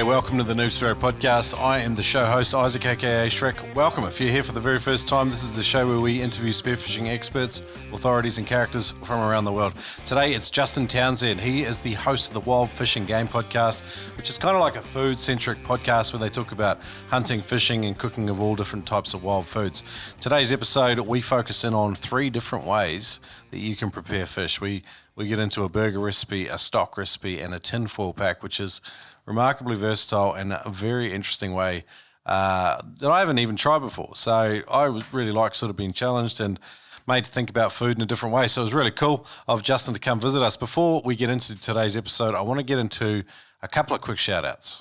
welcome to the Spearo podcast. I am the show host, Isaac, aka Shrek. Welcome. If you're here for the very first time, this is the show where we interview spearfishing experts, authorities, and characters from around the world. Today, it's Justin Townsend. He is the host of the Wild Fishing Game podcast, which is kind of like a food-centric podcast where they talk about hunting, fishing, and cooking of all different types of wild foods. Today's episode, we focus in on 3 different ways that you can prepare fish. We get into a burger recipe, a stock recipe, and a tinfoil pack, which is remarkably versatile and a very interesting way that I haven't even tried before. So I really like sort of being challenged and made to think about food in a different way. So it was really cool of Justin to come visit us. Before we get into today's episode, I want to get into a couple of quick shout outs.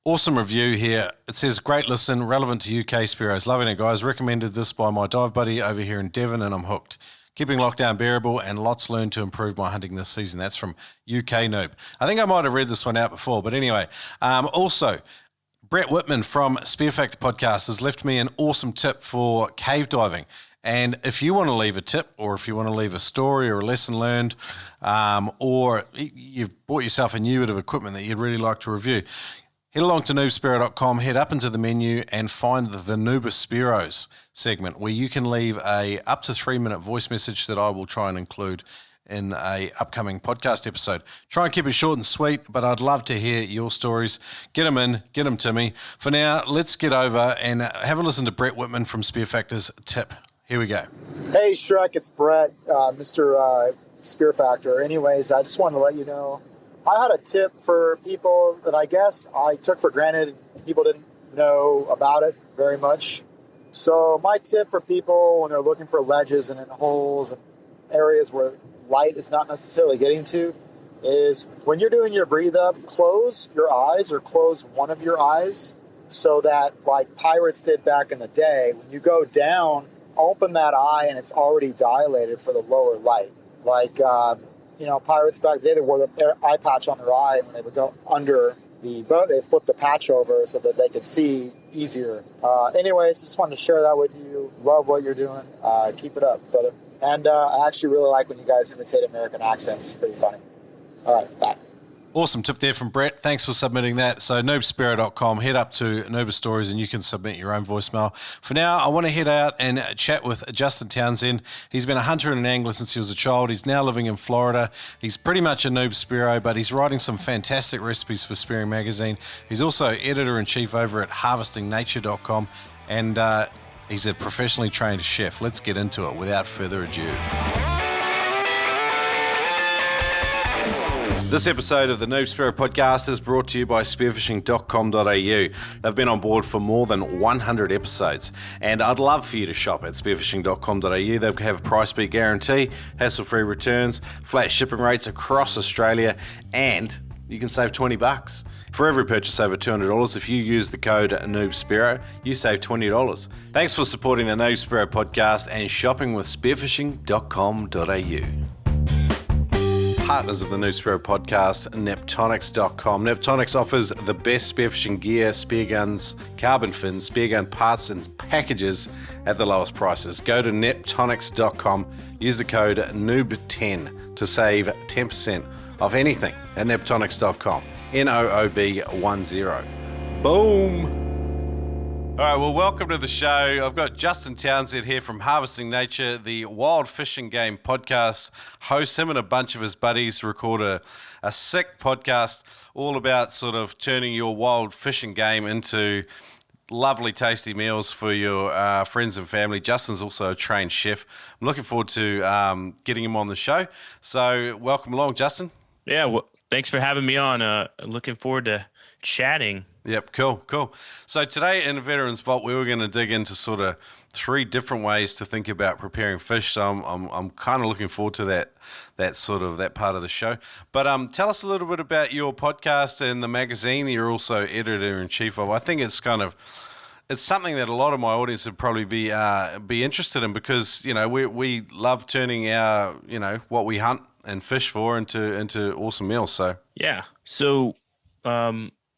Awesome review here. It says, great listen, relevant to UK Spearos. Loving it, guys. Recommended this by my dive buddy over here in Devon, and I'm hooked. Keeping lockdown bearable and lots learned to improve my hunting this season. That's from UK Noob. I think I might have read this one out before, but anyway. Also, Brett Whitman from Spearfactor Podcast has left me an awesome tip for cave diving. And if you want to leave a tip, or if you want to leave a story or a lesson learned, or you've bought yourself a new bit of equipment that you'd really like to review, head along to Spearo.com, head up into the menu and find the Noobers Spearos segment where you can leave a up to 3-minute voice message that I will try and include in a upcoming podcast episode. Try and keep it short and sweet, but I'd love to hear your stories. Get them in, get them to me. For now, let's get over and have a listen to Brett Whitman from Spearfactor's tip. Here we go. Hey Shrek, it's Brett, Mr. Spearfactor. Anyways, I just wanted to let you know I had a tip for people that I guess I took for granted. People didn't know about it very much. So my tip for people when they're looking for ledges and in holes and areas where light is not necessarily getting to is when you're doing your breathe up, close your eyes or close one of your eyes so that, like pirates did back in the day, when you go down, open that eye and it's already dilated for the lower light. Like, pirates back then, they wore the eye patch on their eye, and when they would go under the boat, they flipped the patch over so that they could see easier. Anyways, just wanted to share that with you. Love what you're doing. Keep it up, brother. And I actually really like when you guys imitate American accents. It's pretty funny. All right, bye. Awesome tip there from Brett. Thanks for submitting that. So Spearo.com, head up to Noobers Stories and you can submit your own voicemail. For now, I want to head out and chat with Justin Townsend. He's been a hunter and an angler since he was a child. He's now living in Florida. He's pretty much a noob Spearo, but he's writing some fantastic recipes for Spearing Magazine. He's also editor-in-chief over at harvestingnature.com, and he's a professionally trained chef. Let's get into it without further ado. This episode of the Spearo podcast is brought to you by spearfishing.com.au. They've been on board for more than 100 episodes, and I'd love for you to shop at spearfishing.com.au. They have a price beat guarantee, hassle-free returns, flat shipping rates across Australia, and you can save $20. For every purchase over $200, if you use the code NoobSpearo, you save $20. Thanks for supporting the Spearo podcast and shopping with spearfishing.com.au. Partners of the Spearo podcast, Neptonics.com. Neptonics offers the best spearfishing gear, spear guns, carbon fins, spear gun parts and packages at the lowest prices. Go to Neptonics.com, use the code NOOB10 to save 10% off anything at Neptonics.com. NOOB10. Boom! All right, well, welcome to the show. I've got Justin Townsend here from Harvesting Nature, the Wild Fishing Game podcast host. Him and a bunch of his buddies record a sick podcast all about sort of turning your wild fishing game into lovely, tasty meals for your friends and family. Justin's also a trained chef. I'm looking forward to getting him on the show. So welcome along, Justin. Yeah, well, thanks for having me on. Looking forward to chatting. Yep, cool. So today in Veterans Vault, we were going to dig into sort of 3 different ways to think about preparing fish. So I'm kind of looking forward to that part of the show. But tell us a little bit about your podcast and the magazine that you're also editor-in-chief of. I think it's something that a lot of my audience would probably be interested in because we love turning our what we hunt and fish for into awesome meals. So yeah, so.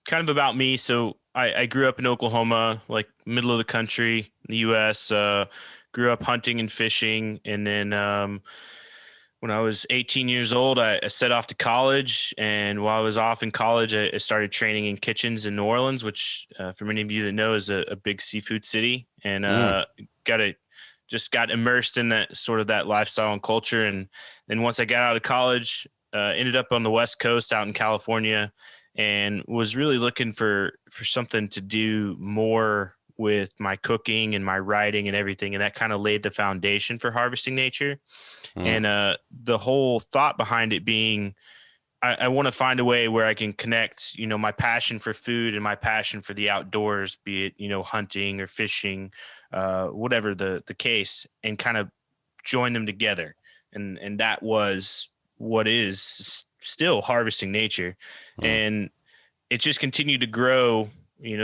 Kind of about me. So I grew up in Oklahoma, like middle of the country in the U.S., grew up hunting and fishing. And then when I was 18 years old, I set off to college. And while I was off in college, I started training in kitchens in New Orleans, which for many of you that know is a big seafood city. And got immersed in that sort of that lifestyle and culture. And then once I got out of college, ended up on the West Coast out in California, and was really looking for something to do more with my cooking and my writing and everything. And that kind of laid the foundation for Harvesting Nature. And the whole thought behind it being, I want to find a way where I can connect, my passion for food and my passion for the outdoors, be it, hunting or fishing, whatever the case, and kind of join them together. And that was what is still Harvesting Nature. And it just continued to grow,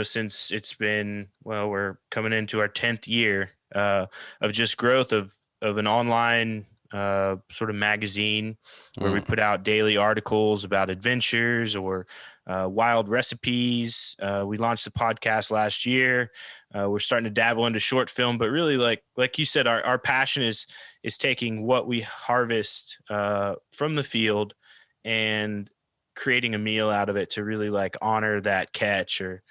since it's been, we're coming into our 10th year of just growth of an online sort of magazine where we put out daily articles about adventures or wild recipes. We launched the podcast last year. We're starting to dabble into short film, but really, like you said, our passion is taking what we harvest from the field and creating a meal out of it to really honor that catch or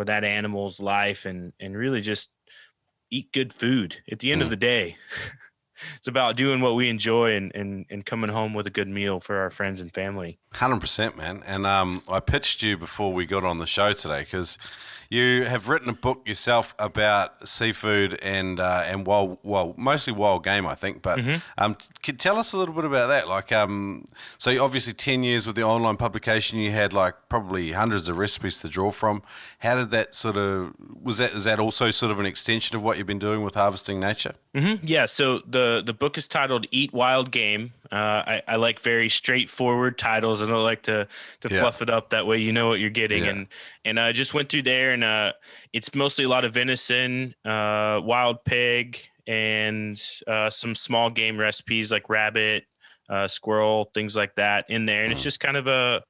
that animal's life and really just eat good food at the end of the day. It's about doing what we enjoy and coming home with a good meal for our friends and family. 100%, man. And I pitched you before we got on the show today because you have written a book yourself about seafood and mostly wild game, I think. But can you tell us a little bit about that? So obviously 10 years with the online publication, you had probably hundreds of recipes to draw from. How did that is that also sort of an extension of what you've been doing with Harvesting Nature? Yeah. So the book is titled Eat Wild Game. I like very straightforward titles. I don't like to fluff it up. That way you know what you're getting. Yeah. And I just went through there, and it's mostly a lot of venison, wild pig, and some small game recipes like rabbit, squirrel, things like that in there. And it's just kind of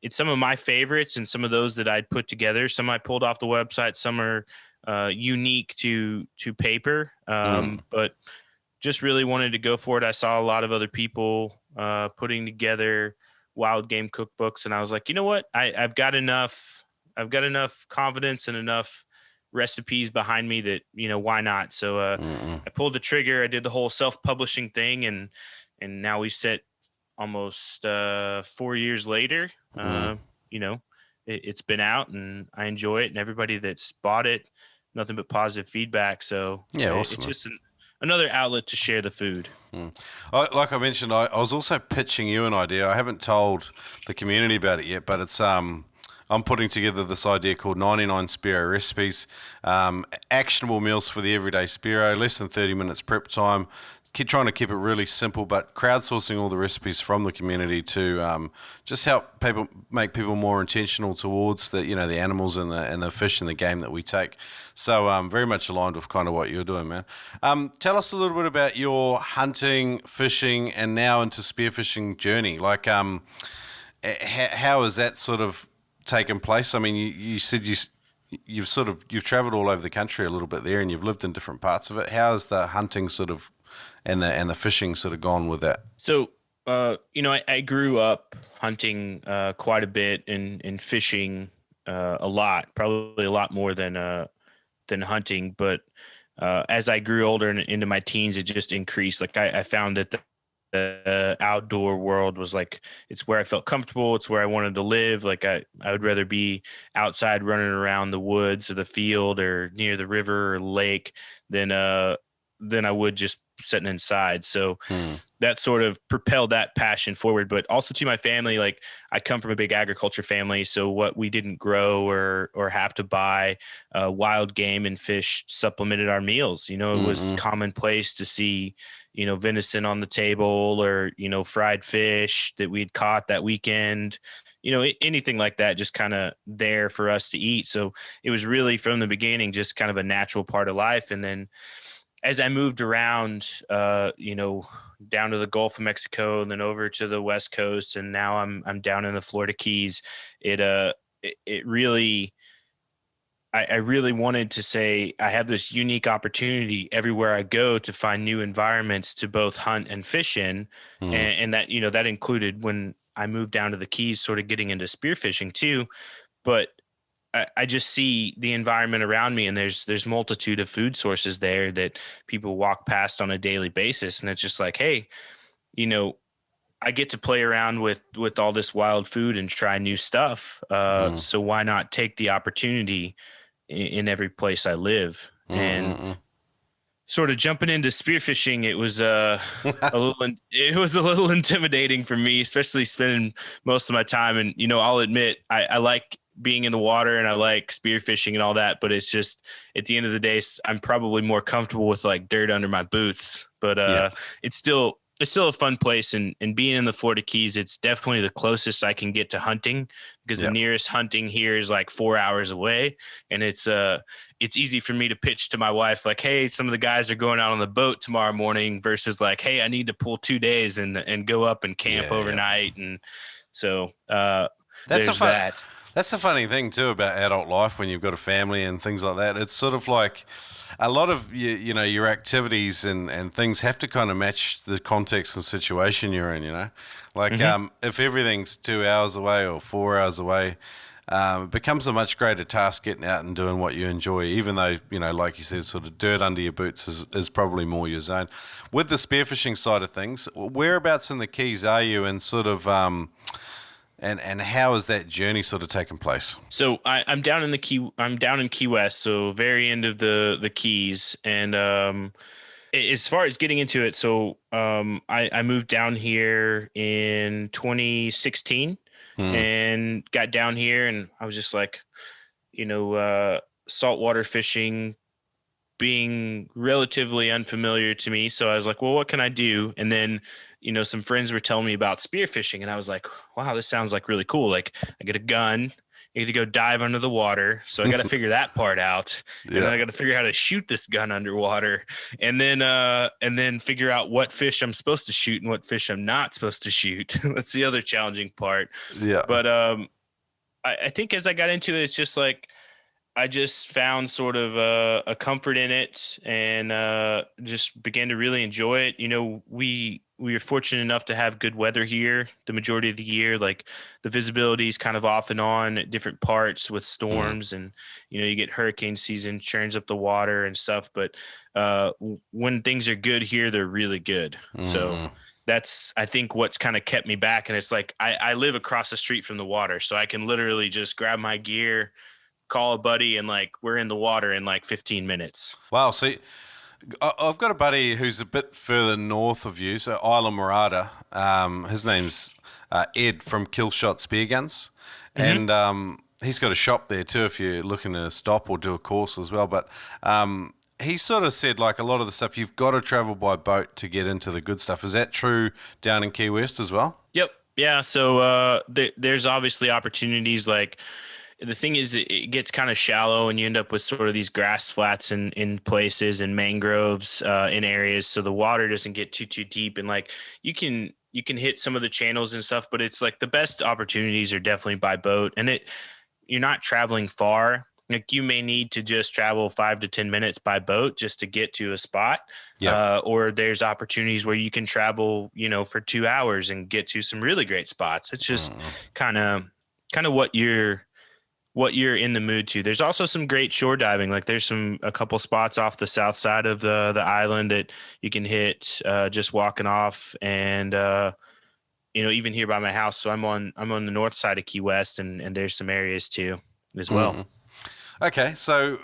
it's some of my favorites and some of those that I'd put together. Some I pulled off the website. Some are unique to paper, but just really wanted to go for it. I saw a lot of other people putting together wild game cookbooks, and I was like, you know what? I've got enough confidence and enough recipes behind me that, why not? So I pulled the trigger. I did the whole self-publishing thing, and now we sit almost 4 years later. It's been out, and I enjoy it, and everybody that's bought it, nothing but positive feedback. So yeah, awesome. It's just another outlet to share the food. Like I mentioned, I was also pitching you an idea. I haven't told the community about it yet, but it's I'm putting together this idea called 99 Spearo recipes, actionable meals for the everyday Spearo, less than 30 minutes prep time. Trying to keep it really simple, but crowdsourcing all the recipes from the community to just help make people more intentional towards the the animals and the fish and the game that we take. So very much aligned with kind of what you're doing, man. Tell us a little bit about your hunting, fishing, and now into spearfishing journey. How has that sort of taken place? I mean, you said you've traveled all over the country a little bit there, and you've lived in different parts of it. How has the hunting sort of and the fishing sort of gone with that? So, I grew up hunting quite a bit and fishing a lot, probably a lot more than hunting. But as I grew older and into my teens, it just increased. I found that the outdoor world was it's where I felt comfortable. It's where I wanted to live. I would rather be outside running around the woods or the field or near the river or lake than I would just sitting inside. So that sort of propelled that passion forward. But also to my family, I come from a big agriculture family. So what we didn't grow or have to buy, wild game and fish supplemented our meals. It was commonplace to see, venison on the table or, fried fish that we'd caught that weekend, anything like that, just kind of there for us to eat. So it was really from the beginning, just kind of a natural part of life. And then as I moved around, down to the Gulf of Mexico and then over to the West Coast, and now I'm down in the Florida Keys. It really I really wanted to say I have this unique opportunity everywhere I go to find new environments to both hunt and fish in. Mm. And that, that included when I moved down to the Keys, sort of getting into spearfishing too. But I just see the environment around me, and there's multitude of food sources there that people walk past on a daily basis. And it's just like, hey, I get to play around with all this wild food and try new stuff. So why not take the opportunity in every place I live? And sort of jumping into spearfishing, it was it was a little intimidating for me, especially spending most of my time. And I'll admit I like being in the water and I like spearfishing and all that, but it's just at the end of the day, I'm probably more comfortable with like dirt under my boots. But it's still a fun place, and being in the Florida Keys, it's definitely the closest I can get to hunting, because the nearest hunting here is like 4 hours away. And it's easy for me to pitch to my wife, like, hey, some of the guys are going out on the boat tomorrow morning, versus like, hey, I need to pull 2 days and go up and camp overnight. And so there's that. That's the funny thing too about adult life when you've got a family and things like that. It's sort of like a lot of your activities and things have to kind of match the context and situation you're in. Like if everything's 2 hours away or 4 hours away, it becomes a much greater task getting out and doing what you enjoy. Even though like you said, sort of dirt under your boots is probably more your zone. With the spearfishing side of things, whereabouts in the Keys are you, and sort of And how has that journey sort of taken place? So I'm down in Key West, so very end of the Keys. And as far as getting into it, so I moved down here in 2016 and got down here, and I was just like, saltwater fishing being relatively unfamiliar to me. So I was like, well, what can I do? And then some friends were telling me about spearfishing, and I was like, wow, this sounds like really cool. Like, I get a gun, I get to go dive under the water. So I got to figure that part out. And then I got to figure out how to shoot this gun underwater, and then figure out what fish I'm supposed to shoot and what fish I'm not supposed to shoot. That's the other challenging part. Yeah. But I think as I got into it, it's just like, I just found sort of a comfort in it, and just began to really enjoy it. We are fortunate enough to have good weather here the majority of the year. Like, the visibility is kind of off and on at different parts with storms, and you get hurricane season, churns up the water and stuff. But when things are good here, they're really good. So that's, I think, what's kind of kept me back. And it's like, I live across the street from the water, so I can literally just grab my gear, call a buddy, and like, we're in the water in like 15 minutes. Wow. So I've got a buddy who's a bit further north of you, so Isla Morada. His name's Ed from Killshot Spear Guns, and he's got a shop there too if you're looking to stop or do a course as well. But he sort of said, like, a lot of the stuff you've got to travel by boat to get into the good stuff. Is that true down in Key West as well? Yep. Yeah. So there's obviously opportunities. Like, the thing is, it gets kind of shallow, and you end up with sort of these grass flats in places, and mangroves in areas, so the water doesn't get too deep. And like, you can hit some of the channels and stuff, but it's like the best opportunities are definitely by boat, and you're not traveling far. Like, you may need to just travel 5 to 10 minutes by boat just to get to a spot. Yeah. Or there's opportunities where you can travel, for 2 hours and get to some really great spots. It's just kind of what you're in the mood to. There's also some great shore diving. Like, there's a couple spots off the south side of the island that you can hit just walking off. And even here by my house. So I'm on the north side of Key West, and there's some areas too as well. Okay, so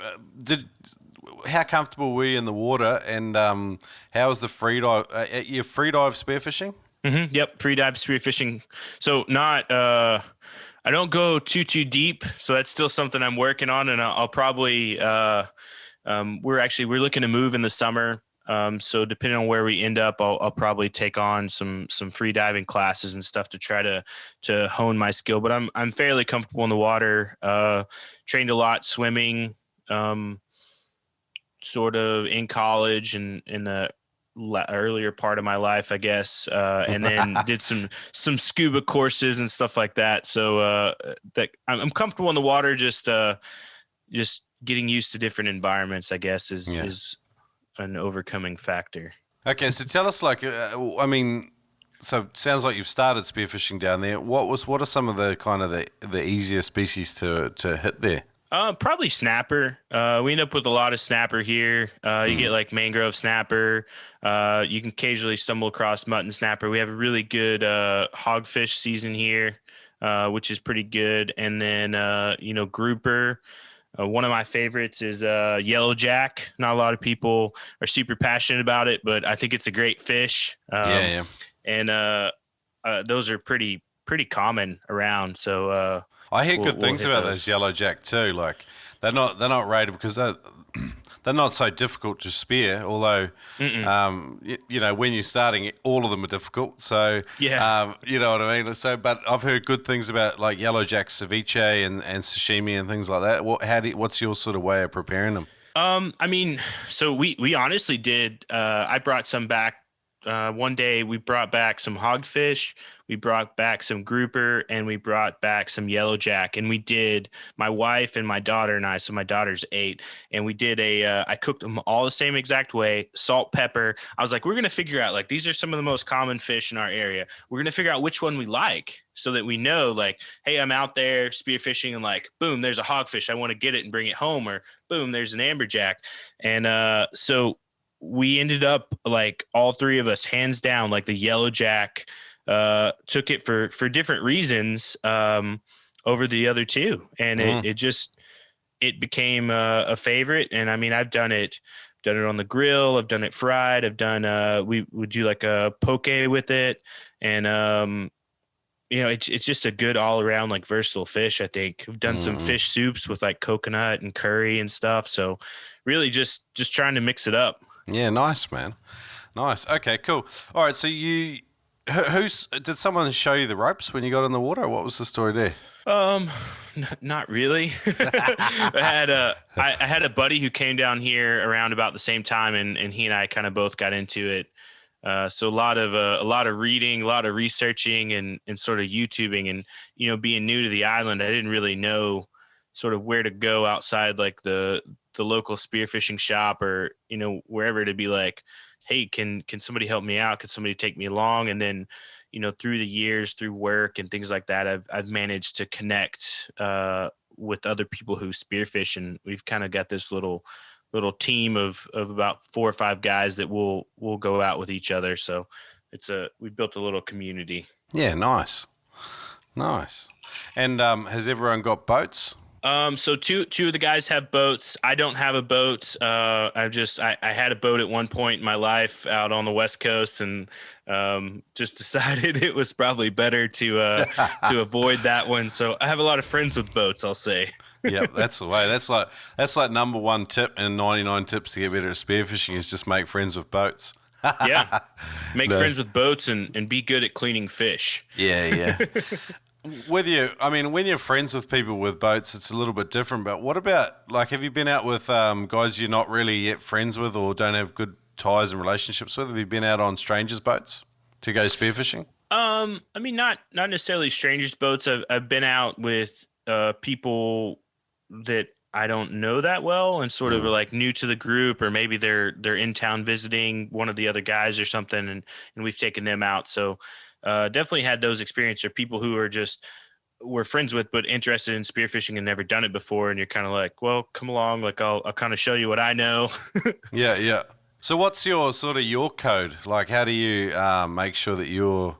how comfortable were you in the water, and how was the free dive? Your free dive spearfishing? Yep, free dive spearfishing. So not I don't go too deep, so that's still something I'm working on, and I'll probably we're looking to move in the summer. So depending on where we end up, I'll probably take on some free diving classes and stuff to try to hone my skill. But I'm fairly comfortable in the water. Trained a lot swimming, sort of in college and in the earlier part of my life, I guess, and then did some scuba courses and stuff like that. So that I'm comfortable in the water, just getting used to different environments, I guess, Yeah. is an overcoming factor. Okay, so tell us, like, I mean, so it sounds like you've started spearfishing down there. What are some of the kind of the easier species to hit there? Probably snapper. We end up with a lot of snapper here. You get like mangrove snapper. You can occasionally stumble across mutton snapper. We have a really good hogfish season here, which is pretty good. And then grouper. One of my favorites is yellowjack. Not a lot of people are super passionate about it, but I think it's a great fish. Yeah. And those are pretty common around. So I hear good we'll things hit about those. those yellowjack too. Like they're not rated because they're not so difficult to spear. Although, when you're starting, all of them are difficult. So Yeah. you know what I mean. So, but I've heard good things about like yellowjack ceviche and sashimi and things like that. What's your sort of way of preparing them? I mean, so we honestly did. I brought some back. One day we brought back some hogfish, we brought back some grouper, and we brought back some yellowjack. And we did, my wife and my daughter and I, so my daughter's 8, and we did I cooked them all the same exact way, salt, pepper. I was like, we're going to figure out, like, these are some of the most common fish in our area. We're going to figure out which one we like so that we know, like, hey, I'm out there spearfishing and like, boom, there's a hogfish. I want to get it and bring it home, or boom, there's an amberjack. And so we ended up, like, all 3 of us, hands down, like the yellowjack took it for different reasons over the other 2. And it became a favorite. And I mean, I've done it on the grill. I've done it fried. I've done, we would do like a poke with it. And, it's just a good all around, like, versatile fish. I think we've done some fish soups with like coconut and curry and stuff. So really just trying to mix it up. Yeah, nice, man. Nice. Okay, cool. All right, so did someone show you the ropes when you got in the water? Or what was the story there? Not really. I had a buddy who came down here around about the same time, and he and I kind of both got into it. So a lot of reading, a lot of researching, and sort of YouTubing, and being new to the island, I didn't really know sort of where to go outside like the local spearfishing shop, or wherever, to be like, hey, can somebody help me out? Can somebody take me along? And then through the years, through work and things like that, I've managed to connect with other people who spearfish, and we've kind of got this little team of about 4 or 5 guys that will go out with each other. So we built a little community. Yeah, nice. And has everyone got boats? So two of the guys have boats. I don't have a boat. I had a boat at one point in my life out on the West Coast, and just decided it was probably better to avoid that one. So I have a lot of friends with boats, I'll say. Yeah, that's the way. That's like number 1 tip in 99 tips to get better at spearfishing is just make friends with boats. Yeah, make friends with boats and be good at cleaning fish. Yeah. When you're friends with people with boats, it's a little bit different. But what about, like, have you been out with guys you're not really yet friends with or don't have good ties and relationships with? Have you been out on strangers' boats to go spearfishing? I mean, not necessarily strangers' boats. I've been out with people that I don't know that well, and sort of are like new to the group, or maybe they're in town visiting one of the other guys or something, and we've taken them out. So definitely had those experiences, or people who we're friends with but interested in spearfishing and never done it before, and you're kind of like, well, come along, like I'll kind of show you what I know. Yeah. So what's your code? Like, how do you make sure that you're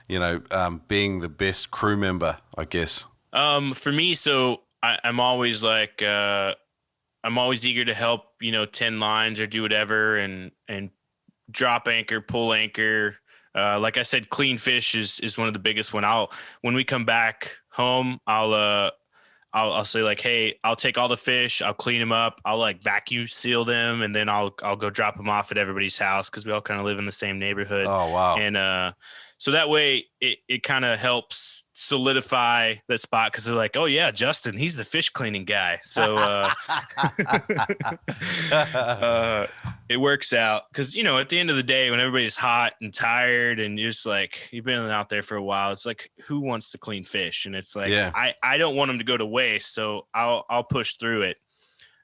being the best crew member, I guess? For me, so I'm always like, I'm always eager to help, 10 lines or do whatever, and drop anchor, pull anchor. Like I said, clean fish is one of the biggest one. When we come back home, I'll say, like, hey, I'll take all the fish, I'll clean them up, I'll like vacuum seal them, and then I'll go drop them off at everybody's house, because we all kind of live in the same neighborhood. Oh, wow. And so that way it kind of helps solidify that spot, because they're like, oh yeah, Justin, he's the fish cleaning guy. So it works out, because at the end of the day, when everybody's hot and tired and you're just like, you've been out there for a while, it's like, who wants to clean fish? And it's like, I don't want them to go to waste, so I'll push through it.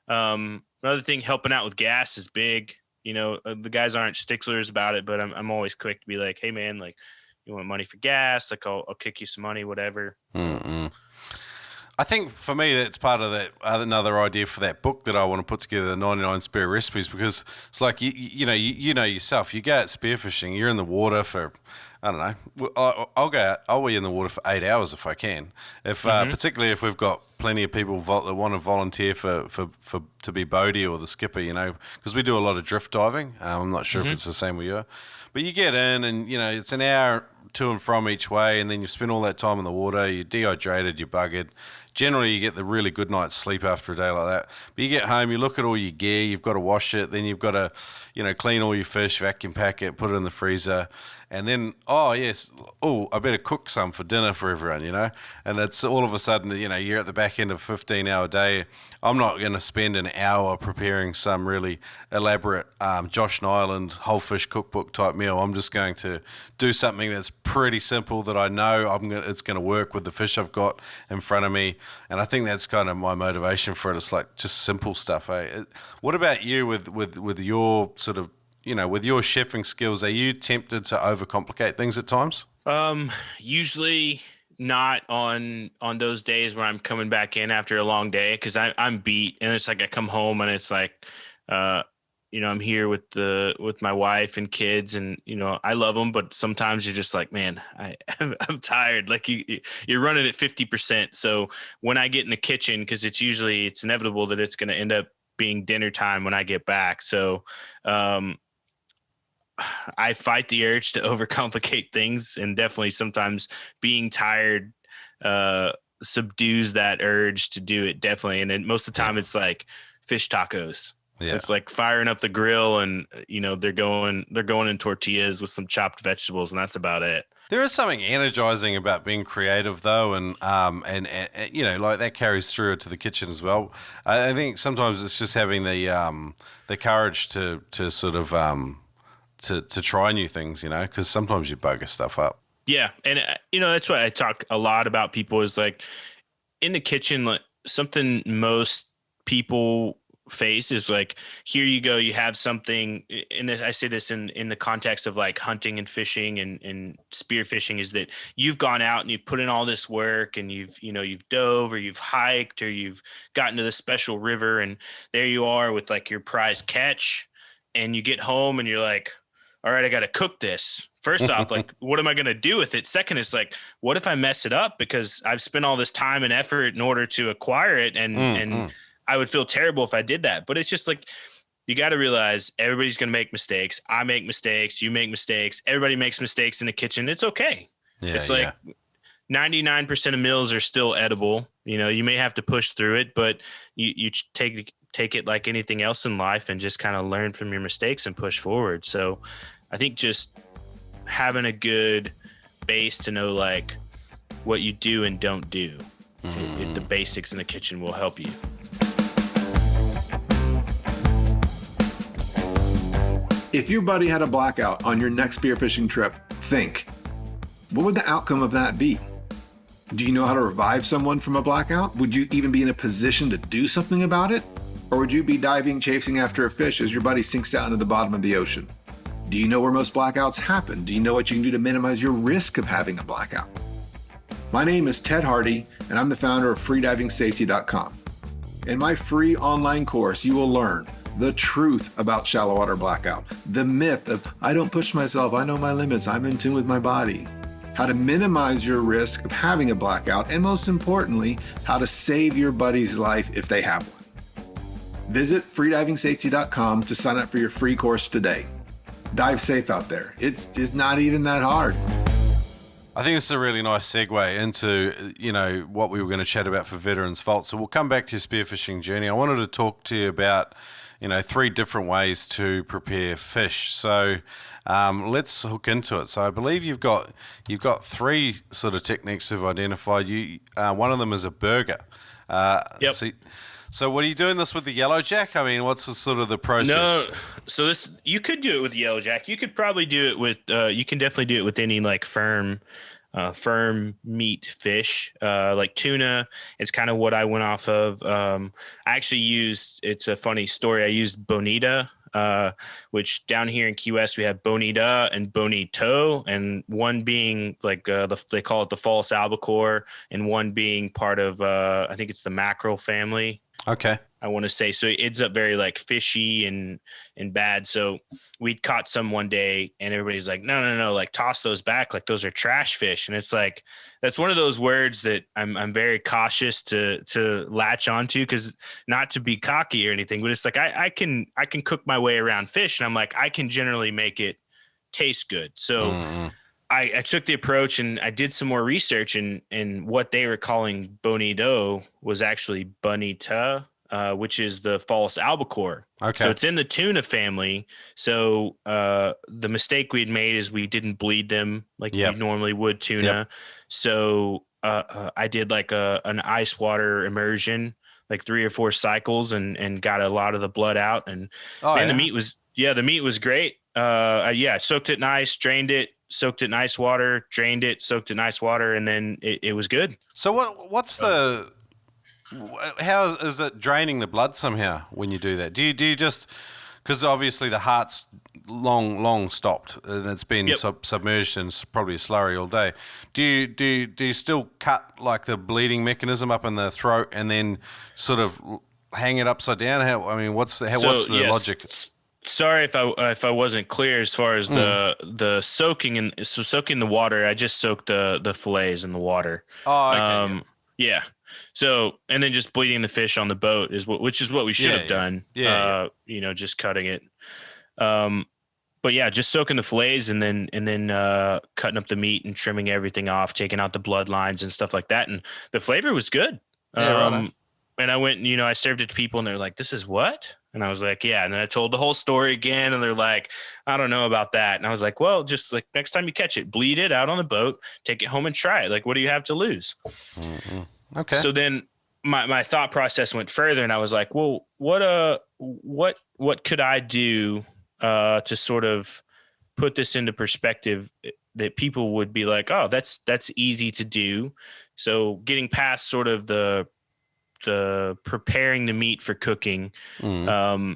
Another thing, helping out with gas is big. The guys aren't sticklers about it, but I'm always quick to be like, hey man, like, you want money for gas? Like, I'll kick you some money, whatever. Mm-mm. I think for me, that's part of that. Another idea for that book that I want to put together, the 99 Spear Recipes, because it's like you know yourself. You go out spearfishing, you're in the water for, I don't know. I'll go out. I'll be in the water for 8 hours if I can. If particularly if we've got plenty of people that want to volunteer for to be Bodie or the skipper, because we do a lot of drift diving. I'm not sure if it's the same with you, but you get in and it's an hour to and from each way, and then you spend all that time in the water. You're dehydrated, you're buggered. Generally, you get the really good night's sleep after a day like that. But you get home, you look at all your gear, you've got to wash it, then you've got to, clean all your fish, vacuum pack it, put it in the freezer, and then, I better cook some for dinner for everyone, And it's all of a sudden, you're at the back end of a 15-hour day. I'm not going to spend an hour preparing some really elaborate Josh Nyland whole fish cookbook type meal. I'm just going to do something that's pretty simple that I know it's going to work with the fish I've got in front of me. And I think that's kind of my motivation for it. It's like just simple stuff. What about you with your sort of, with your chefing skills? Are you tempted to overcomplicate things at times? Usually not on those days where I'm coming back in after a long day, because I'm beat, and it's like I come home and it's like, I'm here with my wife and kids, and I love them, but sometimes you're just like, man, I'm tired. Like you're running at 50%. So when I get in the kitchen, because it's inevitable that it's going to end up being dinner time when I get back. So I fight the urge to overcomplicate things, and definitely sometimes being tired subdues that urge to do it. Definitely. And then most of the time it's like fish tacos. Yeah. It's like firing up the grill, and they're going in tortillas with some chopped vegetables, and that's about it. There is something energizing about being creative, though, and like that carries through to the kitchen as well. I think sometimes it's just having the courage to sort of to try new things, because sometimes you bugger stuff up. Yeah, and that's why I talk a lot about people is like in the kitchen, like something most people face is like, here you go, you have something, and I say this in the context of like hunting and fishing and spearfishing, is that you've gone out and you've put in all this work, and you've dove, or you've hiked, or you've gotten to this special river, and there you are with like your prize catch, and you get home and you're like, all right, I got to cook this. First off, like, what am I going to do with it? Second is like, what if I mess it up because I've spent all this time and effort in order to acquire it, and I would feel terrible if I did that. But it's just like, you got to realize everybody's going to make mistakes. I make mistakes. You make mistakes. Everybody makes mistakes in the kitchen. It's okay. Yeah, it's like 99% of meals are still edible. You may have to push through it, but you take it like anything else in life and just kind of learn from your mistakes and push forward. So I think just having a good base to know like what you do and don't do, the basics in the kitchen will help you. If your buddy had a blackout on your next spearfishing trip, think, what would the outcome of that be? Do you know how to revive someone from a blackout? Would you even be in a position to do something about it? Or would you be diving, chasing after a fish as your buddy sinks down to the bottom of the ocean? Do you know where most blackouts happen? Do you know what you can do to minimize your risk of having a blackout? My name is Ted Hardy, and I'm the founder of freedivingsafety.com. In my free online course, you will learn the truth about shallow water blackout, the myth of, I don't push myself, I know my limits, I'm in tune with my body, how to minimize your risk of having a blackout, and most importantly, how to save your buddy's life if they have one. Visit freedivingsafety.com to sign up for your free course today. Dive safe out there. It's not even that hard. I think this is a really nice segue into, what we were going to chat about for Veterans Vault. So we'll come back to your spearfishing journey. I wanted to talk to you about, 3 different ways to prepare fish. So let's hook into it. So I believe you've got 3 sort of techniques you've identified. One of them is a burger. Yep. So what are you doing this with the yellow jack? I mean, what's the sort of the process? No, so you could do it with the yellow jack. You could probably do it with, you can definitely do it with any like firm firm meat fish, like tuna. It's kind of what I went off of. I actually used, it's a funny story. I used bonita, which down here in Key West, we have bonita and bonito, and one being like, they call it the false albacore, and one being part of, I think it's the mackerel family. Okay. I want to say. So it ends up very like fishy and bad. So we'd caught some one day and everybody's like, no, like toss those back. Like those are trash fish. And it's like, that's one of those words that I'm very cautious to latch onto, because not to be cocky or anything, but it's like, I can cook my way around fish. And I'm like, I can generally make it taste good. So I took the approach and I did some more research, and what they were calling bonito was actually bonita, which is the false albacore. Okay. So it's in the tuna family. So the mistake we'd made is we didn't bleed them like we normally would tuna. Yep. So I did like an ice water immersion, like 3 or 4 cycles, and got a lot of the blood out. And the meat was great. Soaked it in ice, drained it, soaked it in ice water, drained it, soaked it in ice water, and then it was good. So how is it draining the blood somehow when you do that? Do you just, because obviously the heart's long stopped and it's been submerged and it's probably a slurry all day. Do you still cut like the bleeding mechanism up in the throat and then sort of hang it upside down? What's the logic? Sorry if I wasn't clear as far as the soaking soaking the water. I just soaked the fillets in the water. Oh, okay. Yeah. So, and then just bleeding the fish on the boat which is what we should have done. Just cutting it. But yeah, just soaking the fillets and then cutting up the meat and trimming everything off, taking out the bloodlines and stuff like that. And the flavor was good. And I went, I served it to people and they're like, "This is what?" And I was like, "Yeah." And then I told the whole story again, and they're like, "I don't know about that." And I was like, "Well, just like next time you catch it, bleed it out on the boat, take it home and try it. Like, what do you have to lose?" Mm-hmm. Okay. So then my thought process went further, and I was like, "Well, what could I do to sort of put this into perspective that people would be like, oh, that's easy to do." So getting past sort of the preparing the meat for cooking, I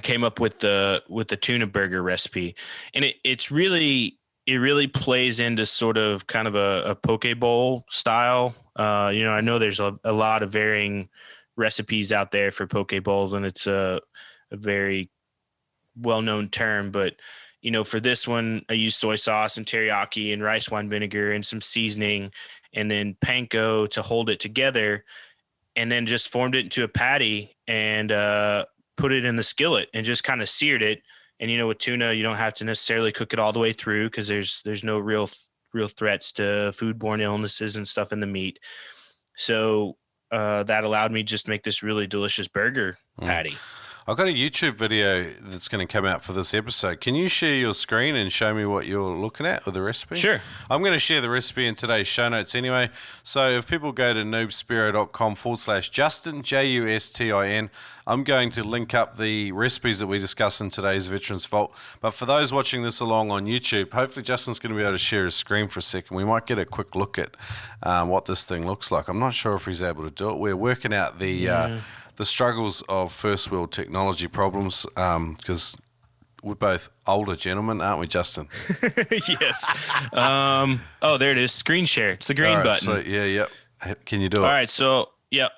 came up with the tuna burger recipe, and it really plays into sort of kind of a poke bowl style. I know there's a lot of varying recipes out there for poke bowls, and it's a very well-known term, but for this one, I used soy sauce and teriyaki and rice wine vinegar and some seasoning, and then panko to hold it together, and then just formed it into a patty and put it in the skillet and just kind of seared it. And with tuna, you don't have to necessarily cook it all the way through, because there's no real threats to foodborne illnesses and stuff in the meat. So that allowed me just to make this really delicious burger patty. I've got a YouTube video that's going to come out for this episode. Can you share your screen and show me what you're looking at with the recipe? Sure. I'm going to share the recipe in today's show notes anyway. So if people go to Spearo.com/Justin, Justin, I'm going to link up the recipes that we discuss in today's Veterans Vault. But for those watching this along on YouTube, hopefully Justin's going to be able to share his screen for a second. We might get a quick look at what this thing looks like. I'm not sure if he's able to do it. We're working out the struggles of first world technology problems, because we're both older gentlemen, aren't we, Justin? Yes. There it is. Screen share. It's the green button. So, yep. Can you do it? All right. So,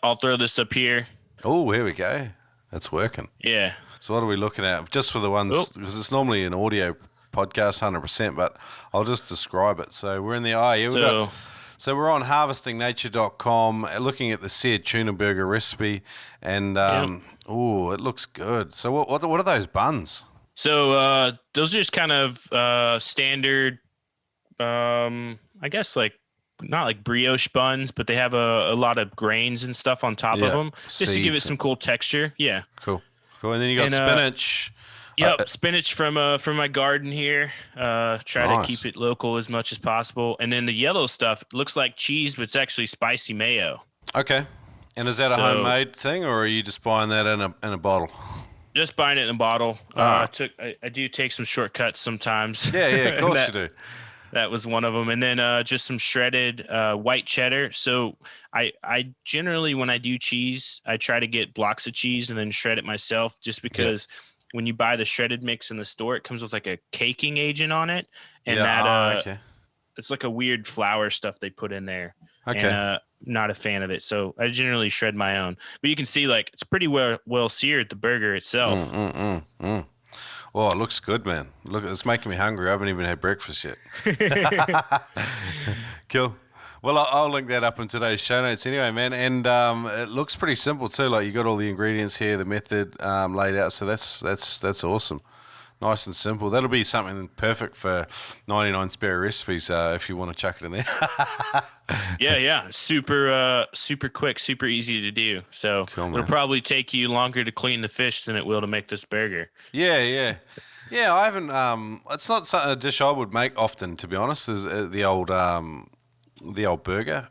I'll throw this up here. Oh, here we go. That's working. Yeah. So what are we looking at? Just for the ones, because it's normally an audio podcast, 100%, but I'll just describe it. So we're in the So we're on harvestingnature.com looking at the seared tuna burger recipe, and it looks good. So what are those buns? So those are just kind of standard, I guess not like brioche buns, but they have a lot of grains and stuff on top of them, just to give it some cool texture. Yeah. Cool. And then you got spinach. Spinach from my garden here. Try to keep it local as much as possible. And then the yellow stuff looks like cheese, but it's actually spicy mayo. Okay. And is that a homemade thing, or are you just buying that in a bottle? Just buying it in a bottle. I do take some shortcuts sometimes. Yeah, of course you do. That was one of them. And then just some shredded white cheddar. So I generally, when I do cheese, I try to get blocks of cheese and then shred it myself, just because when you buy the shredded mix in the store, it comes with like a caking agent on it. And Okay. it's like a weird flour stuff they put in there. Okay. And not a fan of it. So I generally shred my own. But you can see like it's pretty well seared, the burger itself. Oh, it looks good, man. Look, it's making me hungry. I haven't even had breakfast yet. Cool. Well, I'll link that up in today's show notes anyway, man. And it looks pretty simple too. Like you got all the ingredients here, the method laid out. So that's awesome. Nice and simple. That'll be something perfect for 99 spare recipes if you want to chuck it in there. Yeah. Super quick, super easy to do. So Cool, it'll probably take you longer to clean the fish than it will to make this burger. Yeah. I haven't. It's not a dish I would make often, to be honest. Is the old burger.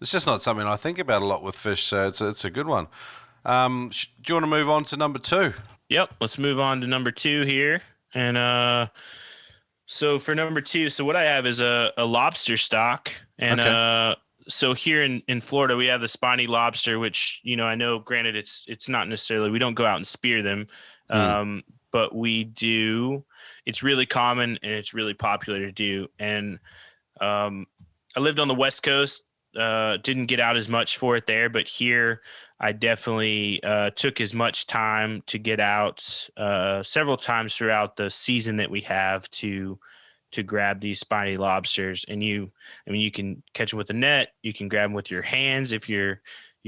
It's just not something I think about a lot with fish. So it's a good one. Do you want to move on to number 2? Yep. Let's move on to number 2 here. And so for number 2, so what I have is a lobster stock. And so here in Florida, we have the spiny lobster, which, I know, granted, it's not necessarily, we don't go out and spear them, but we do. It's really common and it's really popular to do. And I lived on the West Coast, didn't get out as much for it there, but here I definitely took as much time to get out several times throughout the season that we have to grab these spiny lobsters. And you can catch them with a net. You can grab them with your hands if you're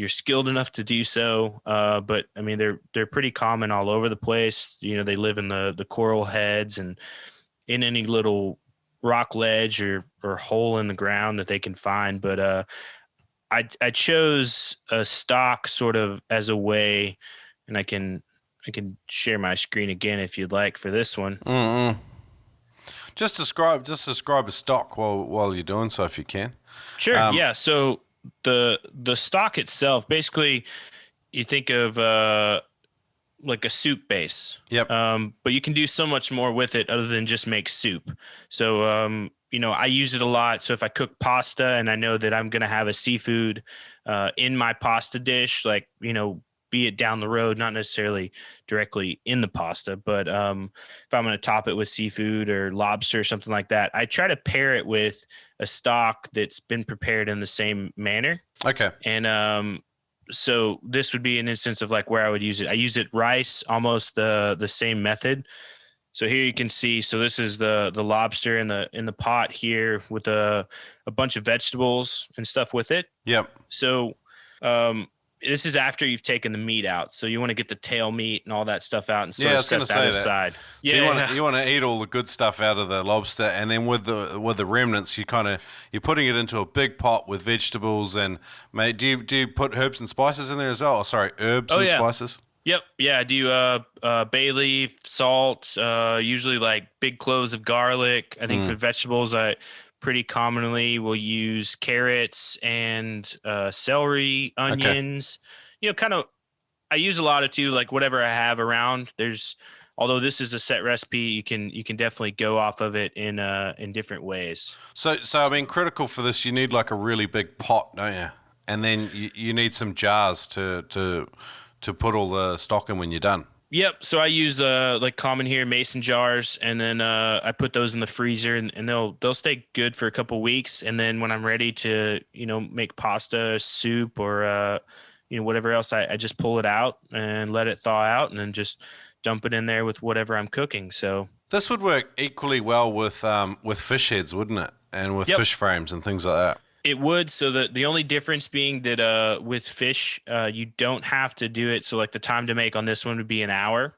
skilled enough to do so. But I mean, they're pretty common all over the place. They live in the coral heads and in any little rock ledge or hole in the ground that they can find. But I chose a stock sort of as a way, and I can share my screen again if you'd like for this one. Mm-mm. Just describe a stock while you're doing so, if you can. Sure. Yeah. So the stock itself, basically, you think of like a soup base. Yep. But you can do so much more with it other than just make soup. So I use it a lot. So if I cook pasta and I know that I'm going to have a seafood in my pasta dish, like, be it down the road, not necessarily directly in the pasta, but if I'm going to top it with seafood or lobster or something like that, I try to pair it with a stock that's been prepared in the same manner. Okay. And so this would be an instance of like where I would use it. I use it rice, almost the same method. So here you can see, so this is the lobster in the pot here with a bunch of vegetables and stuff with it. Yep. So this is after you've taken the meat out. So you want to get the tail meat and all that stuff out and sort of set that aside. So you want to eat all the good stuff out of the lobster, and then with the remnants, you're putting it into a big pot with vegetables. And do you put herbs and spices in there as well? Oh, sorry, herbs and spices. Yep. Yeah. I do bay leaf, salt, usually like big cloves of garlic. I think for vegetables, I pretty commonly will use carrots and celery, onions. Okay. I use a lot of too, like whatever I have around. Although this is a set recipe, you can definitely go off of it in different ways. So I mean, critical for this, you need like a really big pot, don't you? And then you need some jars to put all the stock in when you're done. Yep. So I use like common here mason jars, and then I put those in the freezer, and they'll stay good for a couple weeks. And then when I'm ready to make pasta, soup, or whatever else, I just pull it out and let it thaw out, and then just dump it in there with whatever I'm cooking. So this would work equally well with fish heads, wouldn't it? And with fish frames and things like that. It would. So the only difference being that with fish, you don't have to do it. So like the time to make on this one would be an hour.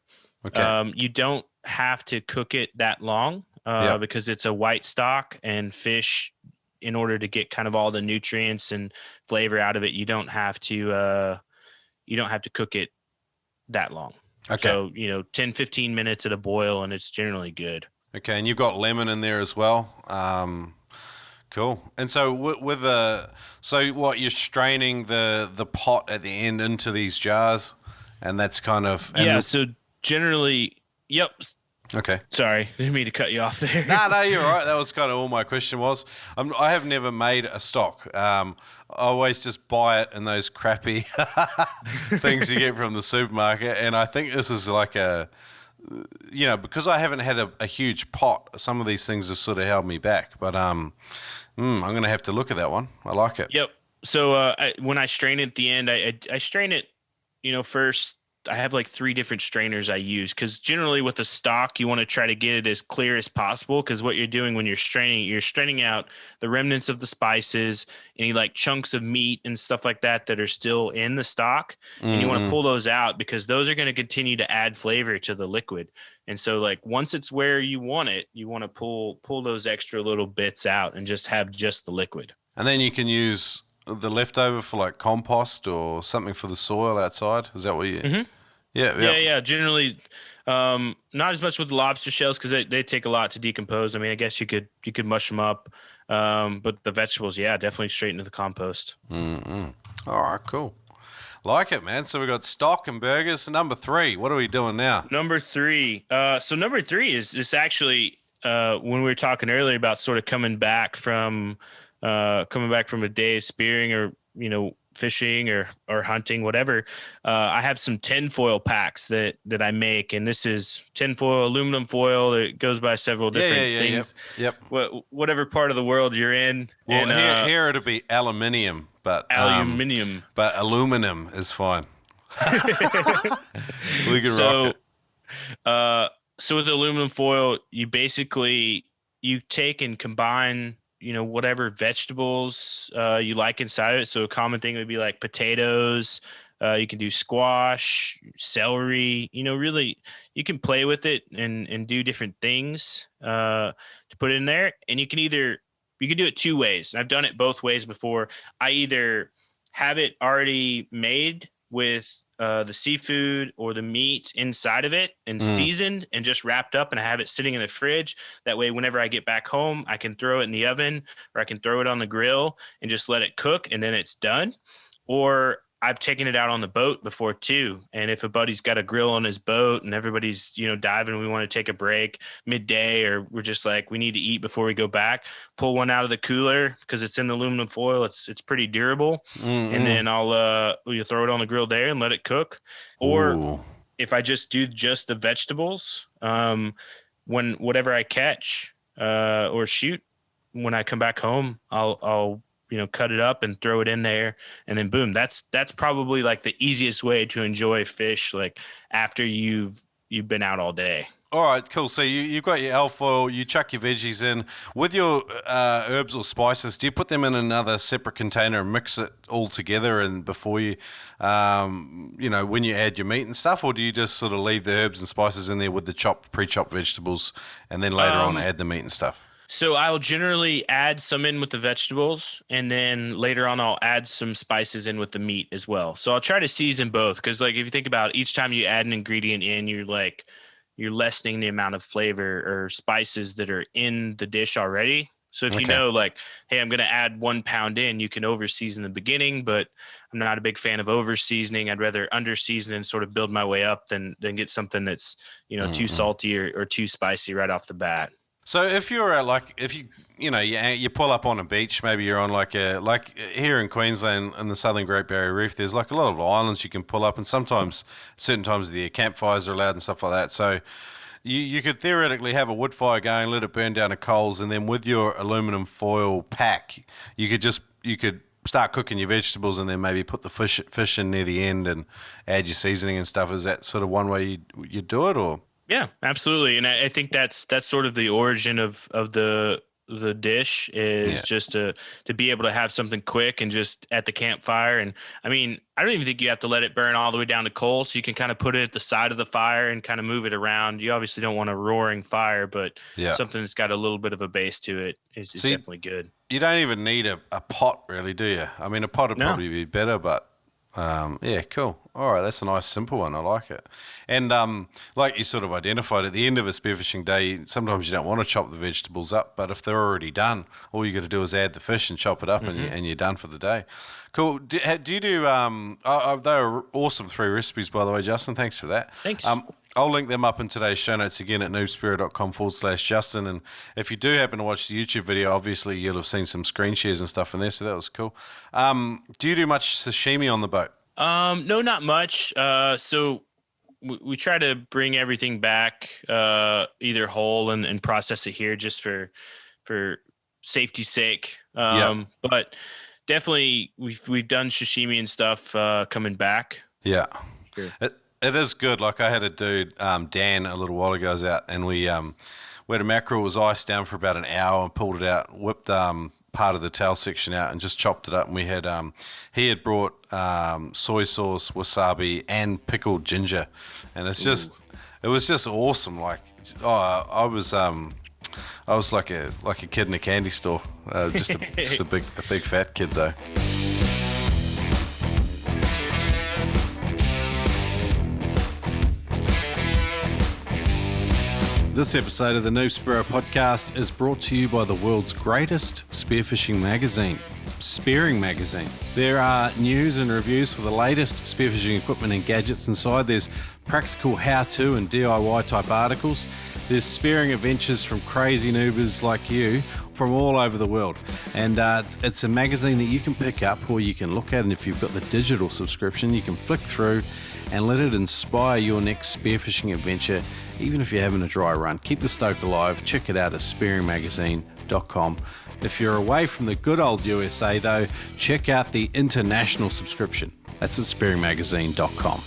Okay. You don't have to cook it that long because it's a white stock, and fish, in order to get kind of all the nutrients and flavor out of it, you don't have to cook it that long. Okay. So 10, 15 minutes at a boil, and it's generally good. Okay, and you've got lemon in there as well. Cool. And so so what, you're straining the pot at the end into these jars, and that's kind of... So generally, yep. Okay. Sorry, didn't mean to cut you off there. No, you're right. That was kind of all my question was. I have never made a stock. I always just buy it in those crappy things you get from the supermarket. And I think this is like because I haven't had a huge pot, some of these things have sort of held me back. But I'm going to have to look at that one. I like it. Yep. So when I strain it at the end, I strain it, first. I have like 3 different strainers I use because generally with the stock, you want to try to get it as clear as possible because what you're doing when you're straining out the remnants of the spices, any like chunks of meat and stuff like that are still in the stock. And you want to pull those out because those are going to continue to add flavor to the liquid. And so like once it's where you want it, you want to pull those extra little bits out and just have just the liquid. And then you can use the leftover for like compost or something for the soil outside. Is that what you? Mm-hmm. Yeah. Generally, not as much with the lobster shells because they take a lot to decompose. I mean, I guess you could mush them up, but the vegetables, definitely straight into the compost. Mm-hmm. All right, cool. Like it, man. So we got stock and burgers. Number 3, what are we doing now? Number 3. So number 3 is actually when we were talking earlier about sort of coming back from a day of spearing or fishing or hunting, whatever. I have some tinfoil packs that I make, and this is tinfoil, aluminum foil. It goes by several different things. Yep. Whatever part of the world you're in. Well, and, here it'll be aluminium, but but aluminum is fine. We can rock it. So with aluminum foil, you basically take and combine whatever vegetables you like inside of it. So a common thing would be like potatoes. You can do squash, celery. Really, you can play with it and do different things to put it in there. And you can do it 2 ways. I've done it both ways before. I either have it already made with the seafood or the meat inside of it and seasoned and just wrapped up, and I have it sitting in the fridge. That way, whenever I get back home, I can throw it in the oven or I can throw it on the grill and just let it cook, and then it's done. Or I've taken it out on the boat before too. And if a buddy's got a grill on his boat and everybody's, diving, we want to take a break midday, or we're just like, we need to eat before we go back, pull one out of the cooler because it's in the aluminum foil. It's pretty durable. Mm-hmm. And then you throw it on the grill there and let it cook. Or if I just do just the vegetables, whatever I catch or shoot, when I come back home, I'll cut it up and throw it in there, and then boom, that's probably like the easiest way to enjoy fish, like after you've been out all day. All right, cool. So you've got your alfoil, you chuck your veggies in. With your herbs or spices, do you put them in another separate container and mix it all together and before you, when you add your meat and stuff, or do you just sort of leave the herbs and spices in there with the pre-chopped vegetables and then later on add the meat and stuff? So I'll generally add some in with the vegetables, and then later on I'll add some spices in with the meat as well. So I'll try to season both, because like if you think about it, each time you add an ingredient in, you're lessening the amount of flavor or spices that are in the dish already. So if you know, like, hey, I'm going to add 1 pound in, you can over season the beginning, but I'm not a big fan of over seasoning. I'd rather under season and sort of build my way up than get something that's, too salty or too spicy right off the bat. So if you're you pull up on a beach, maybe you're on like here in Queensland in the Southern Great Barrier Reef, there's like a lot of islands you can pull up, and sometimes certain times the campfires are allowed and stuff like that. So you could theoretically have a wood fire going, let it burn down to coals, and then with your aluminum foil pack, you could start cooking your vegetables and then maybe put the fish in near the end and add your seasoning and stuff. Is that sort of one way you do it, or? Yeah, absolutely. And I think that's sort of the origin of the dish is just to be able to have something quick and just at the campfire. And I mean, I don't even think you have to let it burn all the way down to coal. So you can kind of put it at the side of the fire and kind of move it around. You obviously don't want a roaring fire, but something that's got a little bit of a base to it is definitely good. You don't even need a pot really, do you? I mean, a pot would probably be better, but cool. All right, that's a nice simple one. I like it. And like you sort of identified, at the end of a spearfishing day, sometimes you don't want to chop the vegetables up, but if they're already done, all you got to do is add the fish and chop it up, and you're done for the day. Cool. Do you do? They were awesome 3 recipes, by the way, Justin. Thanks for that. Thanks. I'll link them up in today's show notes again at noobspearo.com/Justin. And if you do happen to watch the YouTube video, obviously you'll have seen some screen shares and stuff in there, so that was cool. Do you do much sashimi on the boat? No, not much. So we try to bring everything back either whole and process it here just for safety's sake. But definitely we've done sashimi and stuff coming back. Yeah. Sure. It is good. Like I had a dude, Dan, a little while ago was out, and we had a mackerel. It was iced down for about an hour and pulled it out, whipped part of the tail section out and just chopped it up. And we had he had brought soy sauce, wasabi, and pickled ginger, and it was just awesome. Like I was like a kid in a candy store, just a big fat kid though. This episode of the Spearo podcast is brought to you by the world's greatest spearfishing magazine, Spearing Magazine. There are news and reviews for the latest spearfishing equipment and gadgets inside. There's practical how-to and DIY type articles. There's spearing adventures from crazy noobers like you from all over the world. And it's a magazine that you can pick up or you can look at, and if you've got the digital subscription, you can flick through and let it inspire your next spearfishing adventure, even if you're having a dry run. Keep the stoke alive. Check it out at spearingmagazine.com. If you're away from the good old USA though, check out the international subscription. That's at spearingmagazine.com.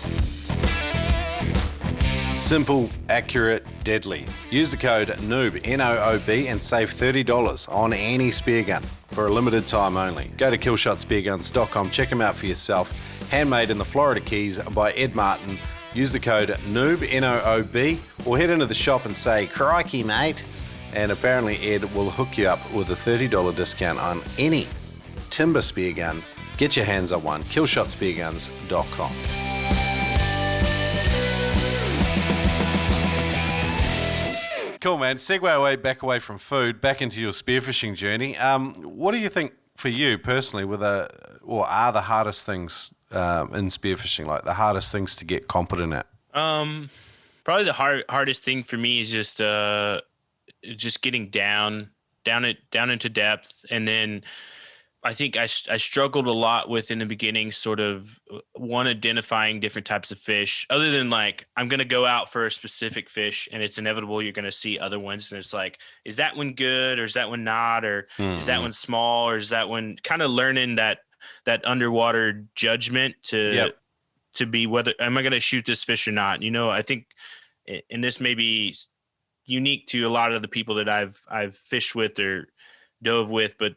Simple, accurate, deadly. Use the code NOOB, N-O-O-B, and save $30 on any spear gun for a limited time only. Go to killshotspearguns.com, check them out for yourself. Handmade in the Florida Keys by Ed Martin. Use the code NOOB, N-O-O-B, or head into the shop and say, "Crikey, mate." And apparently Ed will hook you up with a $30 discount on any timber spear gun. Get your hands on one. killshotspearguns.com. Cool, man. Segue back away from food, back into your spearfishing journey. What do you think for you personally are the hardest things in spearfishing, like the hardest things to get competent at? Probably the hardest thing for me is just getting down into depth. And then I think I struggled a lot with in the beginning, sort of identifying different types of fish, other than like, I'm going to go out for a specific fish and it's inevitable you're going to see other ones. And it's like, is that one good or is that one not? Or is that one small or is that one kind of learning that underwater judgment to be whether am I going to shoot this fish or not? You know, I think, and this may be unique to a lot of the people that I've fished with or dove with, but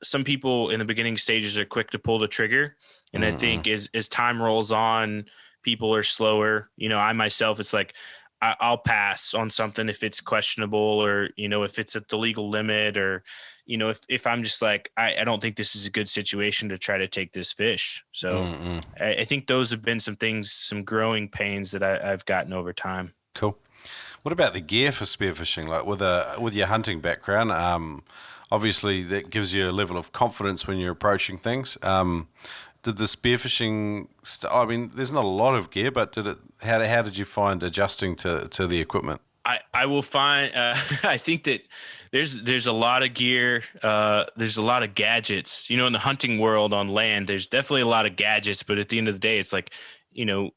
some people in the beginning stages are quick to pull the trigger. And I think as time rolls on, people are slower. You know, I myself, it's like, I'll pass on something if it's questionable or, you know, if it's at the legal limit or, you know, if I'm just like, I don't think this is a good situation to try to take this fish. So I think those have been some growing pains that I've gotten over time. Cool. What about the gear for spearfishing? Like with your hunting background, obviously that gives you a level of confidence when you're approaching things. Did the spearfishing? I mean, there's not a lot of gear, but how did you find adjusting to the equipment? I will find. I think that there's a lot of gear. There's a lot of gadgets. You know, in the hunting world on land, there's definitely a lot of gadgets. But at the end of the day, it's like, you know,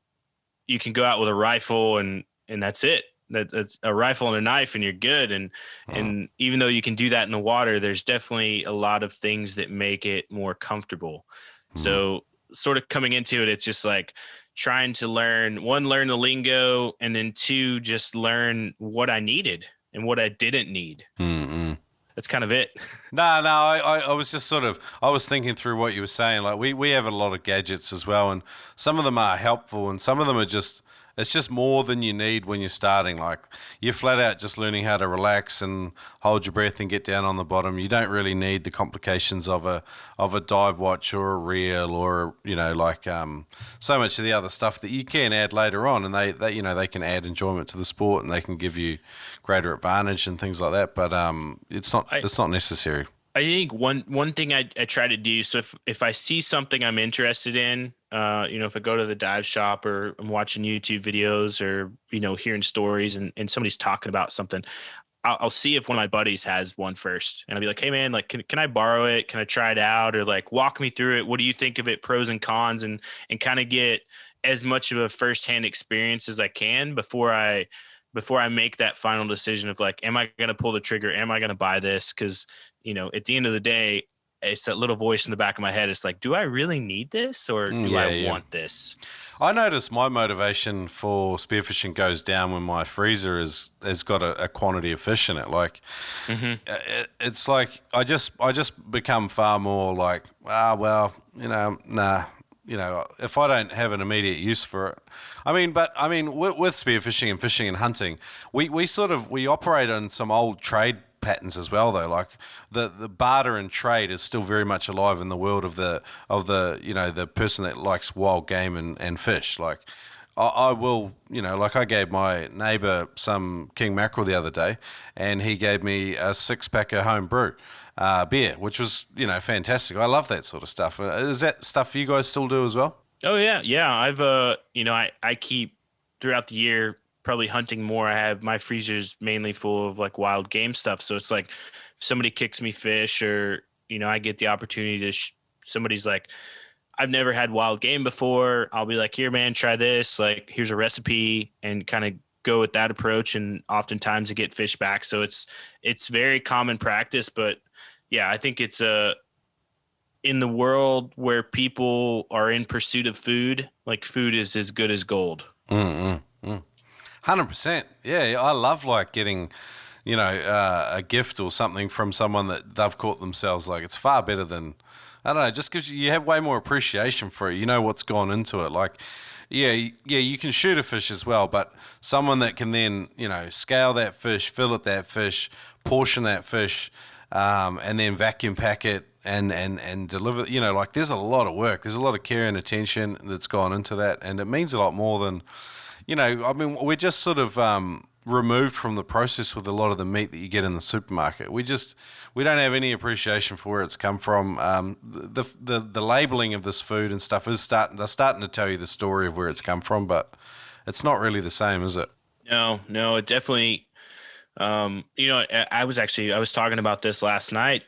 you can go out with a rifle and that's it. That's a rifle and a knife and you're good. And even though you can do that in the water, there's definitely a lot of things that make it more comfortable. So sort of coming into it, it's just like trying to learn the lingo, and then two, just learn what I needed and what I didn't need. That's kind of it. No, I was just I was thinking through what you were saying. Like we have a lot of gadgets as well, and some of them are helpful and some of them are it's just more than you need when you're starting. Like you're flat out just learning how to relax and hold your breath and get down on the bottom. You don't really need the complications of a dive watch or a reel or, you know, like so much of the other stuff that you can add later on, and they you know, they can add enjoyment to the sport and they can give you greater advantage and things like that. But it's not necessary. I think one thing I try to do, so if I see something I'm interested in, if I go to the dive shop or I'm watching YouTube videos or, hearing stories and somebody's talking about something, I'll see if one of my buddies has one first. And I'll be like, hey man, like, can I borrow it? Can I try it out? Or like, walk me through it. What do you think of it? Pros and cons, and kind of get as much of a firsthand experience as I can before I make that final decision of like, am I going to pull the trigger? Am I going to buy this? Cause at the end of the day, it's that little voice in the back of my head. It's like, do I really need this, or do I want this? I notice my motivation for spearfishing goes down when my freezer has got a quantity of fish in it. Like, it's like I just become far more like, nah. If I don't have an immediate use for it, with spearfishing and fishing and hunting, we operate on some old trade patterns as well, though. Like the barter and trade is still very much alive in the world of the the person that likes wild game and fish. Like I will, like I gave my neighbour some king mackerel the other day, and he gave me a 6-pack of home brew beer, which was fantastic. I love that sort of stuff. Is that stuff you guys still do as well? Oh yeah. I've I keep throughout the year probably hunting more. I have my freezer's mainly full of like wild game stuff. So it's like if somebody kicks me fish, or I get the opportunity to somebody's like, I've never had wild game before, I'll be like, here man, try this, like here's a recipe, and kind of go with that approach, and oftentimes to get fish back. So it's very common practice. But yeah, I think it's in the world where people are in pursuit of food, like food is as good as gold. 100%. Yeah, I love like getting, a gift or something from someone that they've caught themselves. Like it's far better than, I don't know, just because you have way more appreciation for it. You know what's gone into it. Like, yeah, you can shoot a fish as well, but someone that can then, scale that fish, fillet that fish, portion that fish, and then vacuum pack it and deliver. Like there's a lot of work. There's a lot of care and attention that's gone into that, and it means a lot more than. We're just sort of removed from the process with a lot of the meat that you get in the supermarket. We don't have any appreciation for where it's come from. The labeling of this food and stuff they're starting to tell you the story of where it's come from, but it's not really the same, is it? No, it definitely. I was talking about this last night,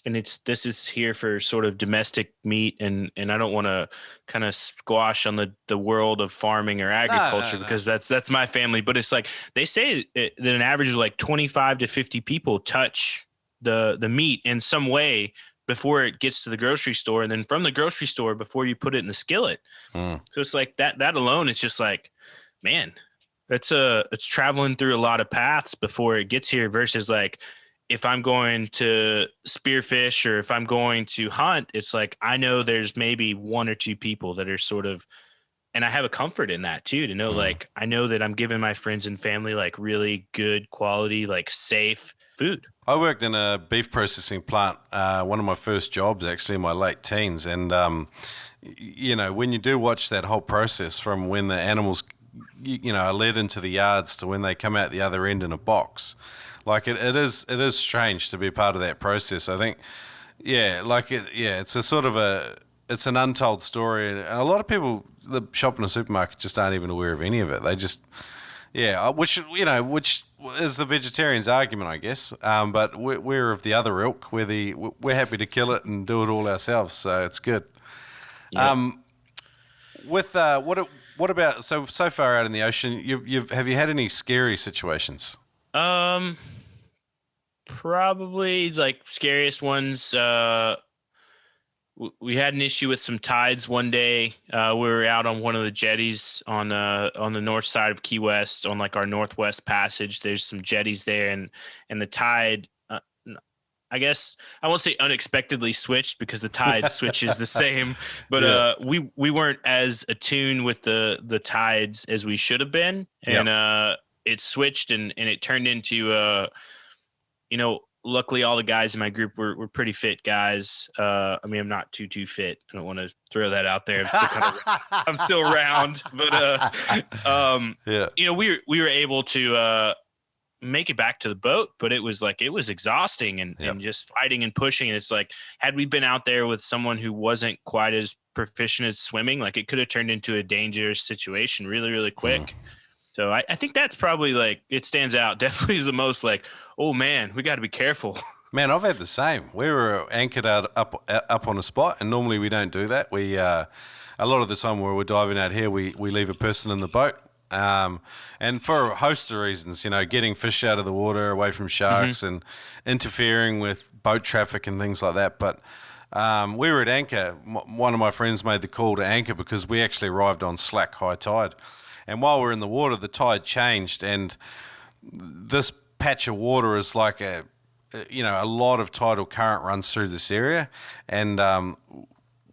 and this is here for sort of domestic meat, and I don't want to kind of squash on the world of farming or agriculture, because that's my family. But it's like they say that an average of like 25 to 50 people touch the meat in some way before it gets to the grocery store, and then from the grocery store before you put it in the skillet. So it's like that alone, it's just like, man, it's traveling through a lot of paths before it gets here, versus like, if I'm going to spearfish or if I'm going to hunt, it's like, I know there's maybe one or two people that are sort of, and I have a comfort in that too, to know, like, I know that I'm giving my friends and family like really good quality, like safe food. I worked in a beef processing plant, one of my first jobs actually in my late teens. And, when you do watch that whole process from when the animals, are led into the yards to when they come out the other end in a box, like it is strange to be part of that process. I think, it's a sort of it's an untold story, and a lot of people that shop in a supermarket just aren't even aware of any of it. They just, which is the vegetarian's argument, I guess. But we're of the other ilk. We're happy to kill it and do it all ourselves, so it's good. Yep. What about so far out in the ocean? Have you had any scary situations? Probably like scariest ones. We had an issue with some tides one day. We were out on one of the jetties on the north side of Key West, on like our Northwest Passage. There's some jetties there, and the tide, I guess I won't say unexpectedly switched, because the tide switches the same, but we weren't as attuned with the tides as we should have been, and it switched and it turned into luckily all the guys in my group were pretty fit guys. I'm not too fit. I don't want to throw that out there. I'm still round, but we were able to make it back to the boat, but it was exhausting and just fighting and pushing. And it's like, had we been out there with someone who wasn't quite as proficient as swimming, like it could have turned into a dangerous situation really, really quick. So I think that's probably like, it stands out definitely as the most like, oh man, we got to be careful. Man, I've had the same. We were anchored out up on a spot, and normally we don't do that. We a lot of the time where we're diving out here, we leave a person in the boat. And for a host of reasons, getting fish out of the water, away from sharks, and interfering with boat traffic and things like that. But we were at anchor. One of my friends made the call to anchor because we actually arrived on slack high tide. And while we're in the water, the tide changed, and this patch of water is like a lot of tidal current runs through this area, and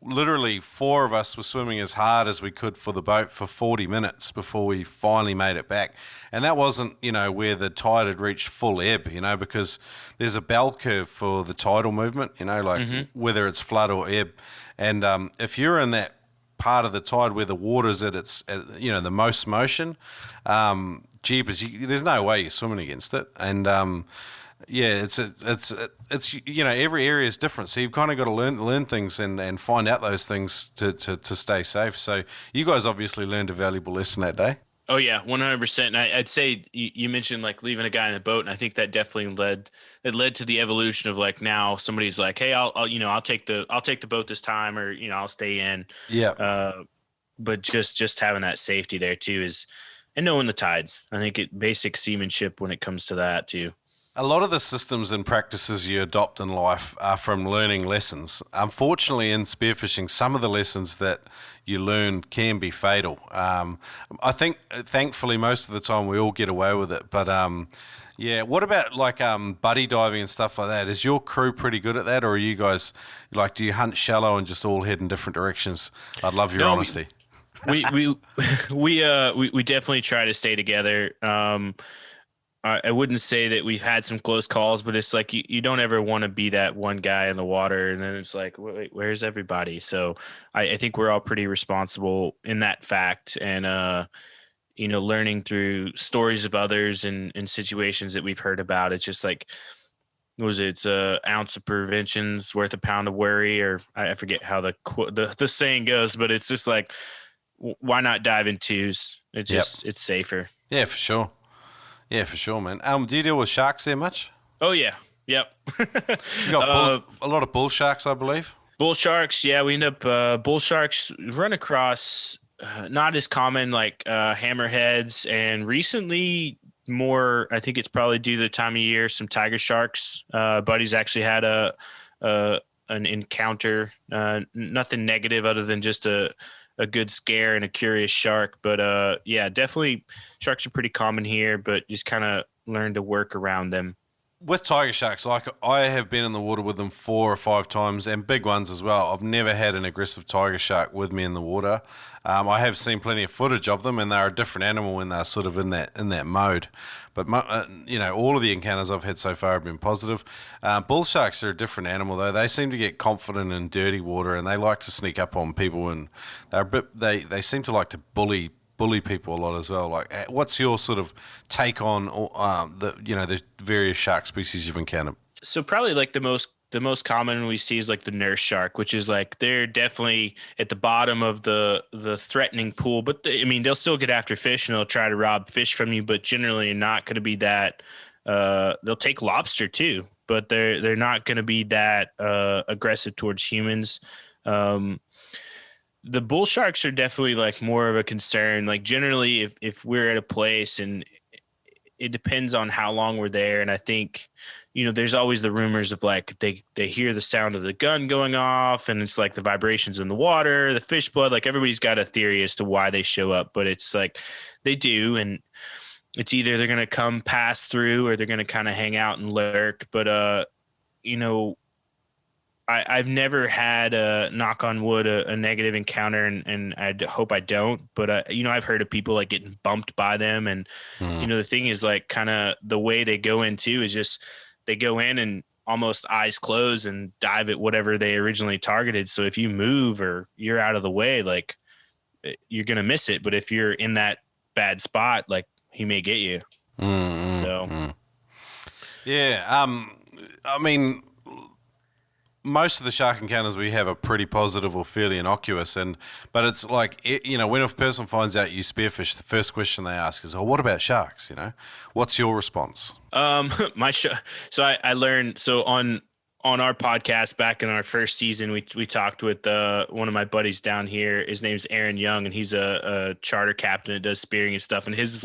literally 4 of us were swimming as hard as we could for the boat for 40 minutes before we finally made it back. And that wasn't, where the tide had reached full ebb, because there's a bell curve for the tidal movement, whether it's flood or ebb. And if you're in that part of the tide where the water's at its, the most motion, jeepers, there's no way you're swimming against it. And it's every area is different, so you've kind of got to learn things and find out those things to stay safe. So you guys obviously learned a valuable lesson that day. Oh yeah, 100%. And I'd say you mentioned like leaving a guy in the boat, and I think that definitely led to the evolution of like, now somebody's like, hey, I'll take the boat this time, or I'll stay in. Yeah. But just having that safety there too and knowing the tides. I think basic seamanship when it comes to that too. A lot of the systems and practices you adopt in life are from learning lessons. Unfortunately, in spearfishing, some of the lessons that you learn can be fatal. I think, thankfully, most of the time we all get away with it. But, what about like buddy diving and stuff like that? Is your crew pretty good at that, or are you guys, like, do you hunt shallow and just all head in different directions? I'd love your honesty. We definitely try to stay together. I wouldn't say that we've had some close calls, but it's like you don't ever want to be that one guy in the water, and then it's like, wait, where's everybody? So I think we're all pretty responsible in that fact, and learning through stories of others and situations that we've heard about. It's just like, it's an ounce of prevention's worth a pound of worry, or I forget how the saying goes, but it's just like, why not dive in twos? It's safer. Yeah, for sure. Yeah, for sure, man. Do you deal with sharks there much? Oh, yeah. Yep. You got a lot of bull sharks, I believe. Bull sharks, yeah. We end up bull sharks run across not as common like hammerheads, and recently more. I think it's probably due to the time of year. Some tiger sharks. Buddy's actually had an encounter. Nothing negative other than just a good scare and a curious shark. But definitely sharks are pretty common here, but just kind of learn to work around them. With tiger sharks, like I have been in the water with them 4 or 5 times, and big ones as well. I've never had an aggressive tiger shark with me in the water. I have seen plenty of footage of them, and they're a different animal when they're sort of in that mode. But all of the encounters I've had so far have been positive. Bull sharks are a different animal, though. They seem to get confident in dirty water, and they like to sneak up on people, and they seem to like to bully people a lot as well. Like, what's your sort of take on the various shark species you've encountered? So probably like the most common we see is like the nurse shark, which is like they're definitely at the bottom of the threatening pool, but they'll still get after fish and they'll try to rob fish from you, but generally not going to be that. They'll take lobster too, but they're not going to be that aggressive towards humans. The bull sharks are definitely like more of a concern. Like generally if we're at a place, and it depends on how long we're there. And I think, there's always the rumors of like, they hear the sound of the gun going off, and it's like the vibrations in the water, the fish blood, like everybody's got a theory as to why they show up, but it's like they do. And it's either they're going to come pass through, or they're going to kind of hang out and lurk. But, I've never had knock on wood, a negative encounter, and I hope I don't. But I've heard of people like getting bumped by them, and the thing is like kind of the way they go into is just they go in and almost eyes closed and dive at whatever they originally targeted. So if you move or you're out of the way, like you're gonna miss it. But if you're in that bad spot, like he may get you. Yeah. I mean, most of the shark encounters we have are pretty positive or fairly innocuous, but it's like, when a person finds out you spearfish, the first question they ask is, "Oh, what about sharks?" What's your response? So I learned on our podcast back in our first season, we talked with one of my buddies down here. His name's Aaron Young, and he's a charter captain that does spearing and stuff. And his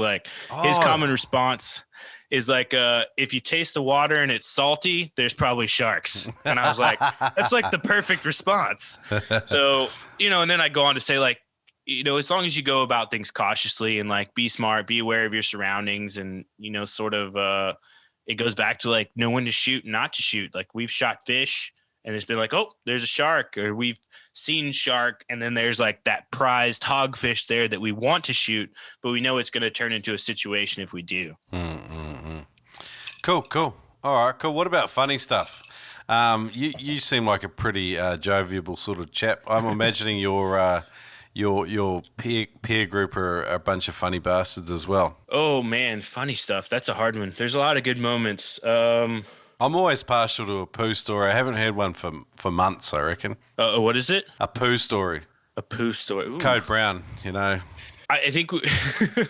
common response is like, if you taste the water and it's salty, there's probably sharks. And I was like, that's like the perfect response. So, and then I go on to say, like, as long as you go about things cautiously and like be smart, be aware of your surroundings, and, sort of, it goes back to like know when to shoot and not to shoot. Like we've shot fish and it's been like, oh, there's a shark, or we've seen shark. And then there's like that prized hogfish there that we want to shoot, but we know it's going to turn into a situation if we do. Mm-hmm. Cool. All right, cool. What about funny stuff? You seem like a pretty jovial sort of chap. I'm imagining your peer group are a bunch of funny bastards as well. Oh man, funny stuff. That's a hard one. There's a lot of good moments. I'm always partial to a poo story. I haven't heard one for months, I reckon. What is it? A poo story. A poo story. Ooh. Code Brown, I think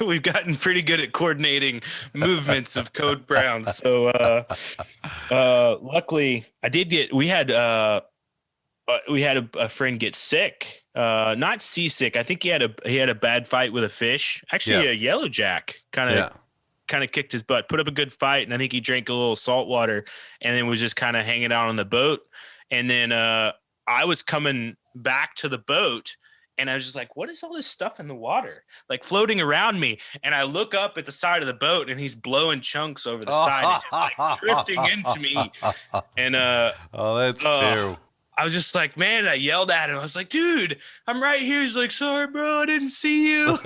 we've gotten pretty good at coordinating movements of Code Brown. So luckily, we had a friend get sick, not seasick. I think he had a bad fight with a fish. Actually, a yellow jack kind of kicked his butt, put up a good fight, and I think he drank a little salt water, and then was just kind of hanging out on the boat. And then I was coming back to the boat, and I was just like, what is all this stuff in the water, like floating around me? And I look up at the side of the boat, and he's blowing chunks over the side, and just like drifting into me. And that's fair. I was just like, man, I yelled at him. I was like, dude, I'm right here. He's like, sorry, bro, I didn't see you.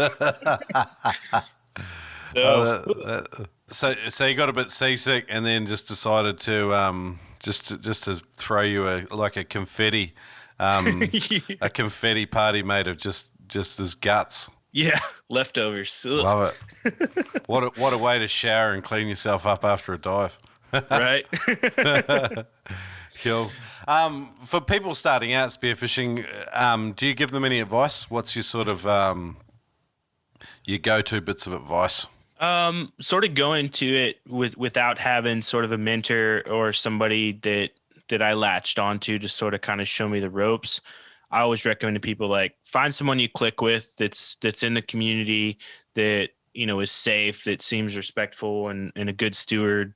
So you got a bit seasick, and then just decided to just to throw you a confetti a confetti party made of just his guts. Yeah, leftovers. Ugh. Love it. What a way to shower and clean yourself up after a dive. Right. Cool. For people starting out spearfishing, do you give them any advice? What's your sort of your go-to bits of advice? Sort of go into it without having sort of a mentor or somebody that I latched onto to sort of kind of show me the ropes. I always recommend to people, like, find someone you click with that's in the community, that, is safe, that seems respectful and a good steward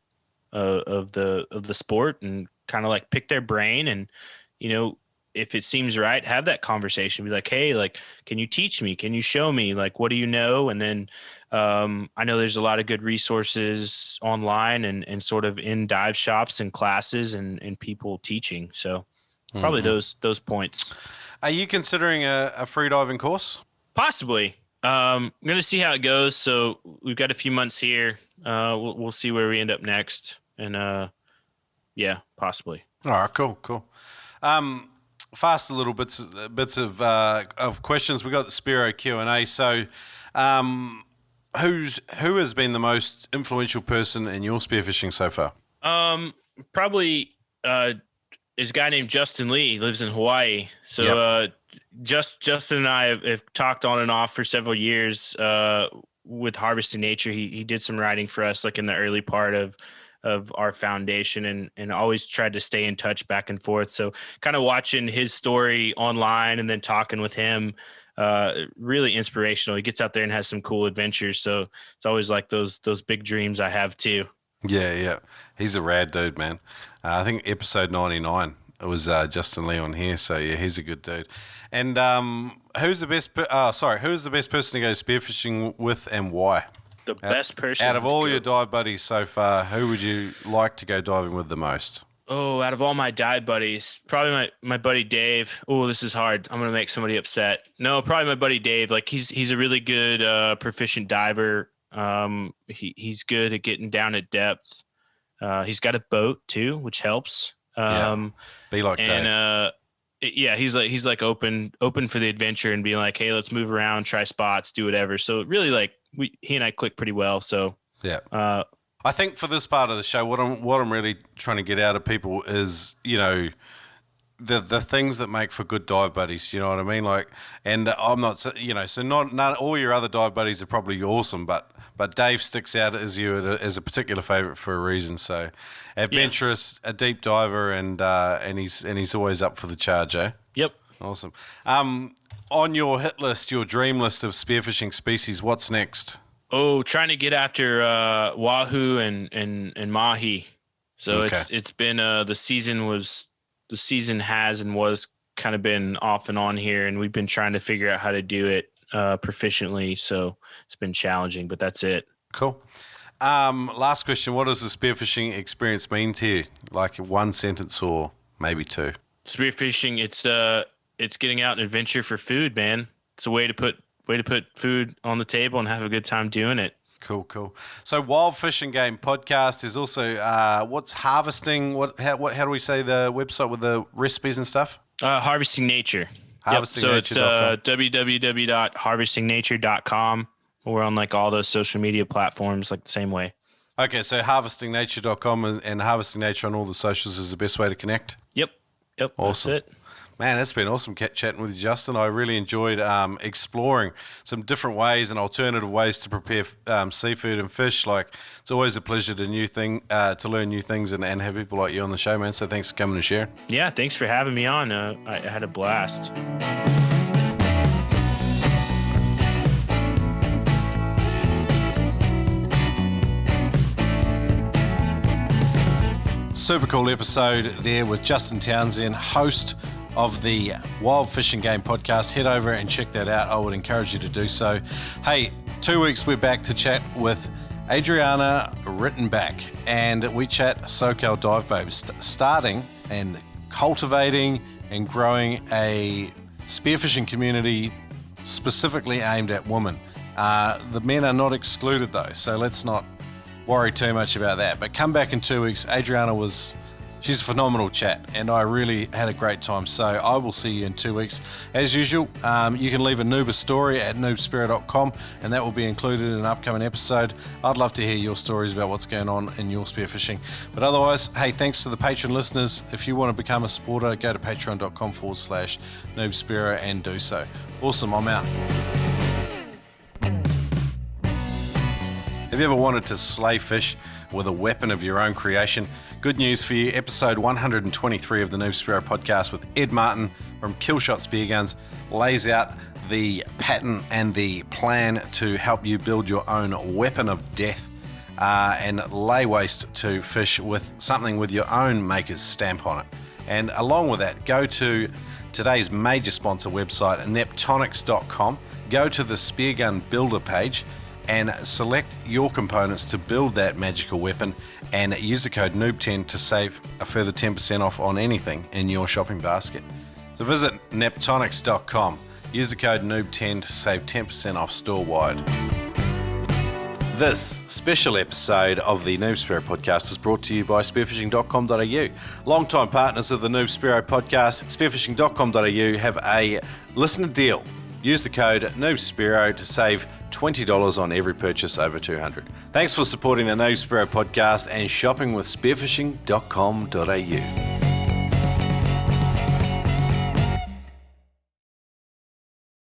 of the sport, and kind of like pick their brain. And, if it seems right, have that conversation. Be like, hey, like, can you teach me? Can you show me? Like, what do you know? And then I know there's a lot of good resources online and sort of in dive shops and classes and people teaching. So probably those points. Are you considering a free diving course? Possibly. I'm going to see how it goes. So we've got a few months here. We'll see where we end up next. And yeah, possibly. All right, cool. Fast a little bits of questions. We got the Spearo Q&A. So, who has been the most influential person in your spearfishing so far? Probably is a guy named Justin Lee. He lives in Hawaii. So Justin and I have talked on and off for several years with Harvesting Nature. He did some writing for us, like in the early part of our foundation, and always tried to stay in touch back and forth. So kind of watching his story online and then talking with him, really inspirational. He gets out there and has some cool adventures. So it's always like those big dreams I have too. Yeah. He's a rad dude, man. I think episode 99, it was Justin Lee on here. So yeah, he's a good dude. And who's the best person to go spearfishing with, and why? The best person out of all your dive buddies so far, who would you like to go diving with the most? Oh, out of all my dive buddies, probably my buddy Dave. Oh, this is hard. I'm gonna make somebody upset. No, probably my buddy Dave. Like he's a really good proficient diver. He's good at getting down at depth. He's got a boat too, which helps. Be like Dave. Yeah, he's like open for the adventure and being like, hey, let's move around, try spots, do whatever. So really, like he and I click pretty well. So yeah. I think for this part of the show, what I'm really trying to get out of people is, the things that make for good dive buddies, you know what I mean? Like, and I'm not, so not all your other dive buddies are probably awesome, but Dave sticks out as as a particular favorite for a reason. So, adventurous, a deep diver, and he's always up for the charge, eh? Yep. Awesome. On your hit list, your dream list of spearfishing species, what's next? Oh, trying to get after wahoo and mahi. So Okay. it's been the season has and was kind of been off and on here, and we've been trying to figure out how to do it proficiently. So it's been challenging, but that's it. Cool. Last question. What does the spearfishing experience mean to you? Like one sentence or maybe two? Spearfishing, it's getting out and adventure for food, man. It's a way to put food on the table and have a good time doing it. Cool. So Wild Fishing Game podcast is also what's harvesting? How do we say the website with the recipes and stuff? Harvesting Nature. So it's www.harvestingnature.com. We're on like all those social media platforms, like the same way. Okay, so harvestingnature.com and Harvesting Nature on all the socials is the best way to connect. Yep. Awesome. That's it. Man, it's been awesome chatting with you, Justin. I really enjoyed exploring some different ways and alternative ways to prepare seafood and fish. Like, it's always a pleasure to learn new things and have people like you on the show, man. So thanks for coming to share. Yeah, thanks for having me on. I had a blast. Super cool episode there with Justin Townsend, host of the Wild Fishing Game podcast. Head over and check that out. I would encourage you to do so. Hey, 2 weeks we're back to chat with Adriana Rittenback, and we chat SoCal Dive Babes, starting and cultivating and growing a spearfishing community specifically aimed at women. The men are not excluded though, so let's not worry too much about that. But come back in 2 weeks. Adriana she's a phenomenal chat, and I really had a great time. So I will see you in 2 weeks. As usual, you can leave a Noobers story at noobspearo.com, and that will be included in an upcoming episode. I'd love to hear your stories about what's going on in your spearfishing. But otherwise, hey, thanks to the patron listeners. If you want to become a supporter, go to patreon.com/noobspearo and do so. Awesome, I'm out. Have you ever wanted to slay fish with a weapon of your own creation? Good news for you. Episode 123 of the Noob Spearo podcast with Ed Martin from Killshot Spear Guns lays out the pattern and the plan to help you build your own weapon of death and lay waste to fish with something with your own maker's stamp on it. And along with that, go to today's major sponsor website, neptonics.com. Go to the Spear Gun Builder page and select your components to build that magical weapon, and use the code NOOB10 to save a further 10% off on anything in your shopping basket. So visit neptonics.com, use the code NOOB10 to save 10% off store-wide. This special episode of the Noob Spearo podcast is brought to you by spearfishing.com.au. Long-time partners of the Noob Spearo podcast, spearfishing.com.au have a listener deal. Use the code NoobSpearo to save $20 on every purchase over $200. Thanks for supporting the Noob Spearo podcast and shopping with spearfishing.com.au.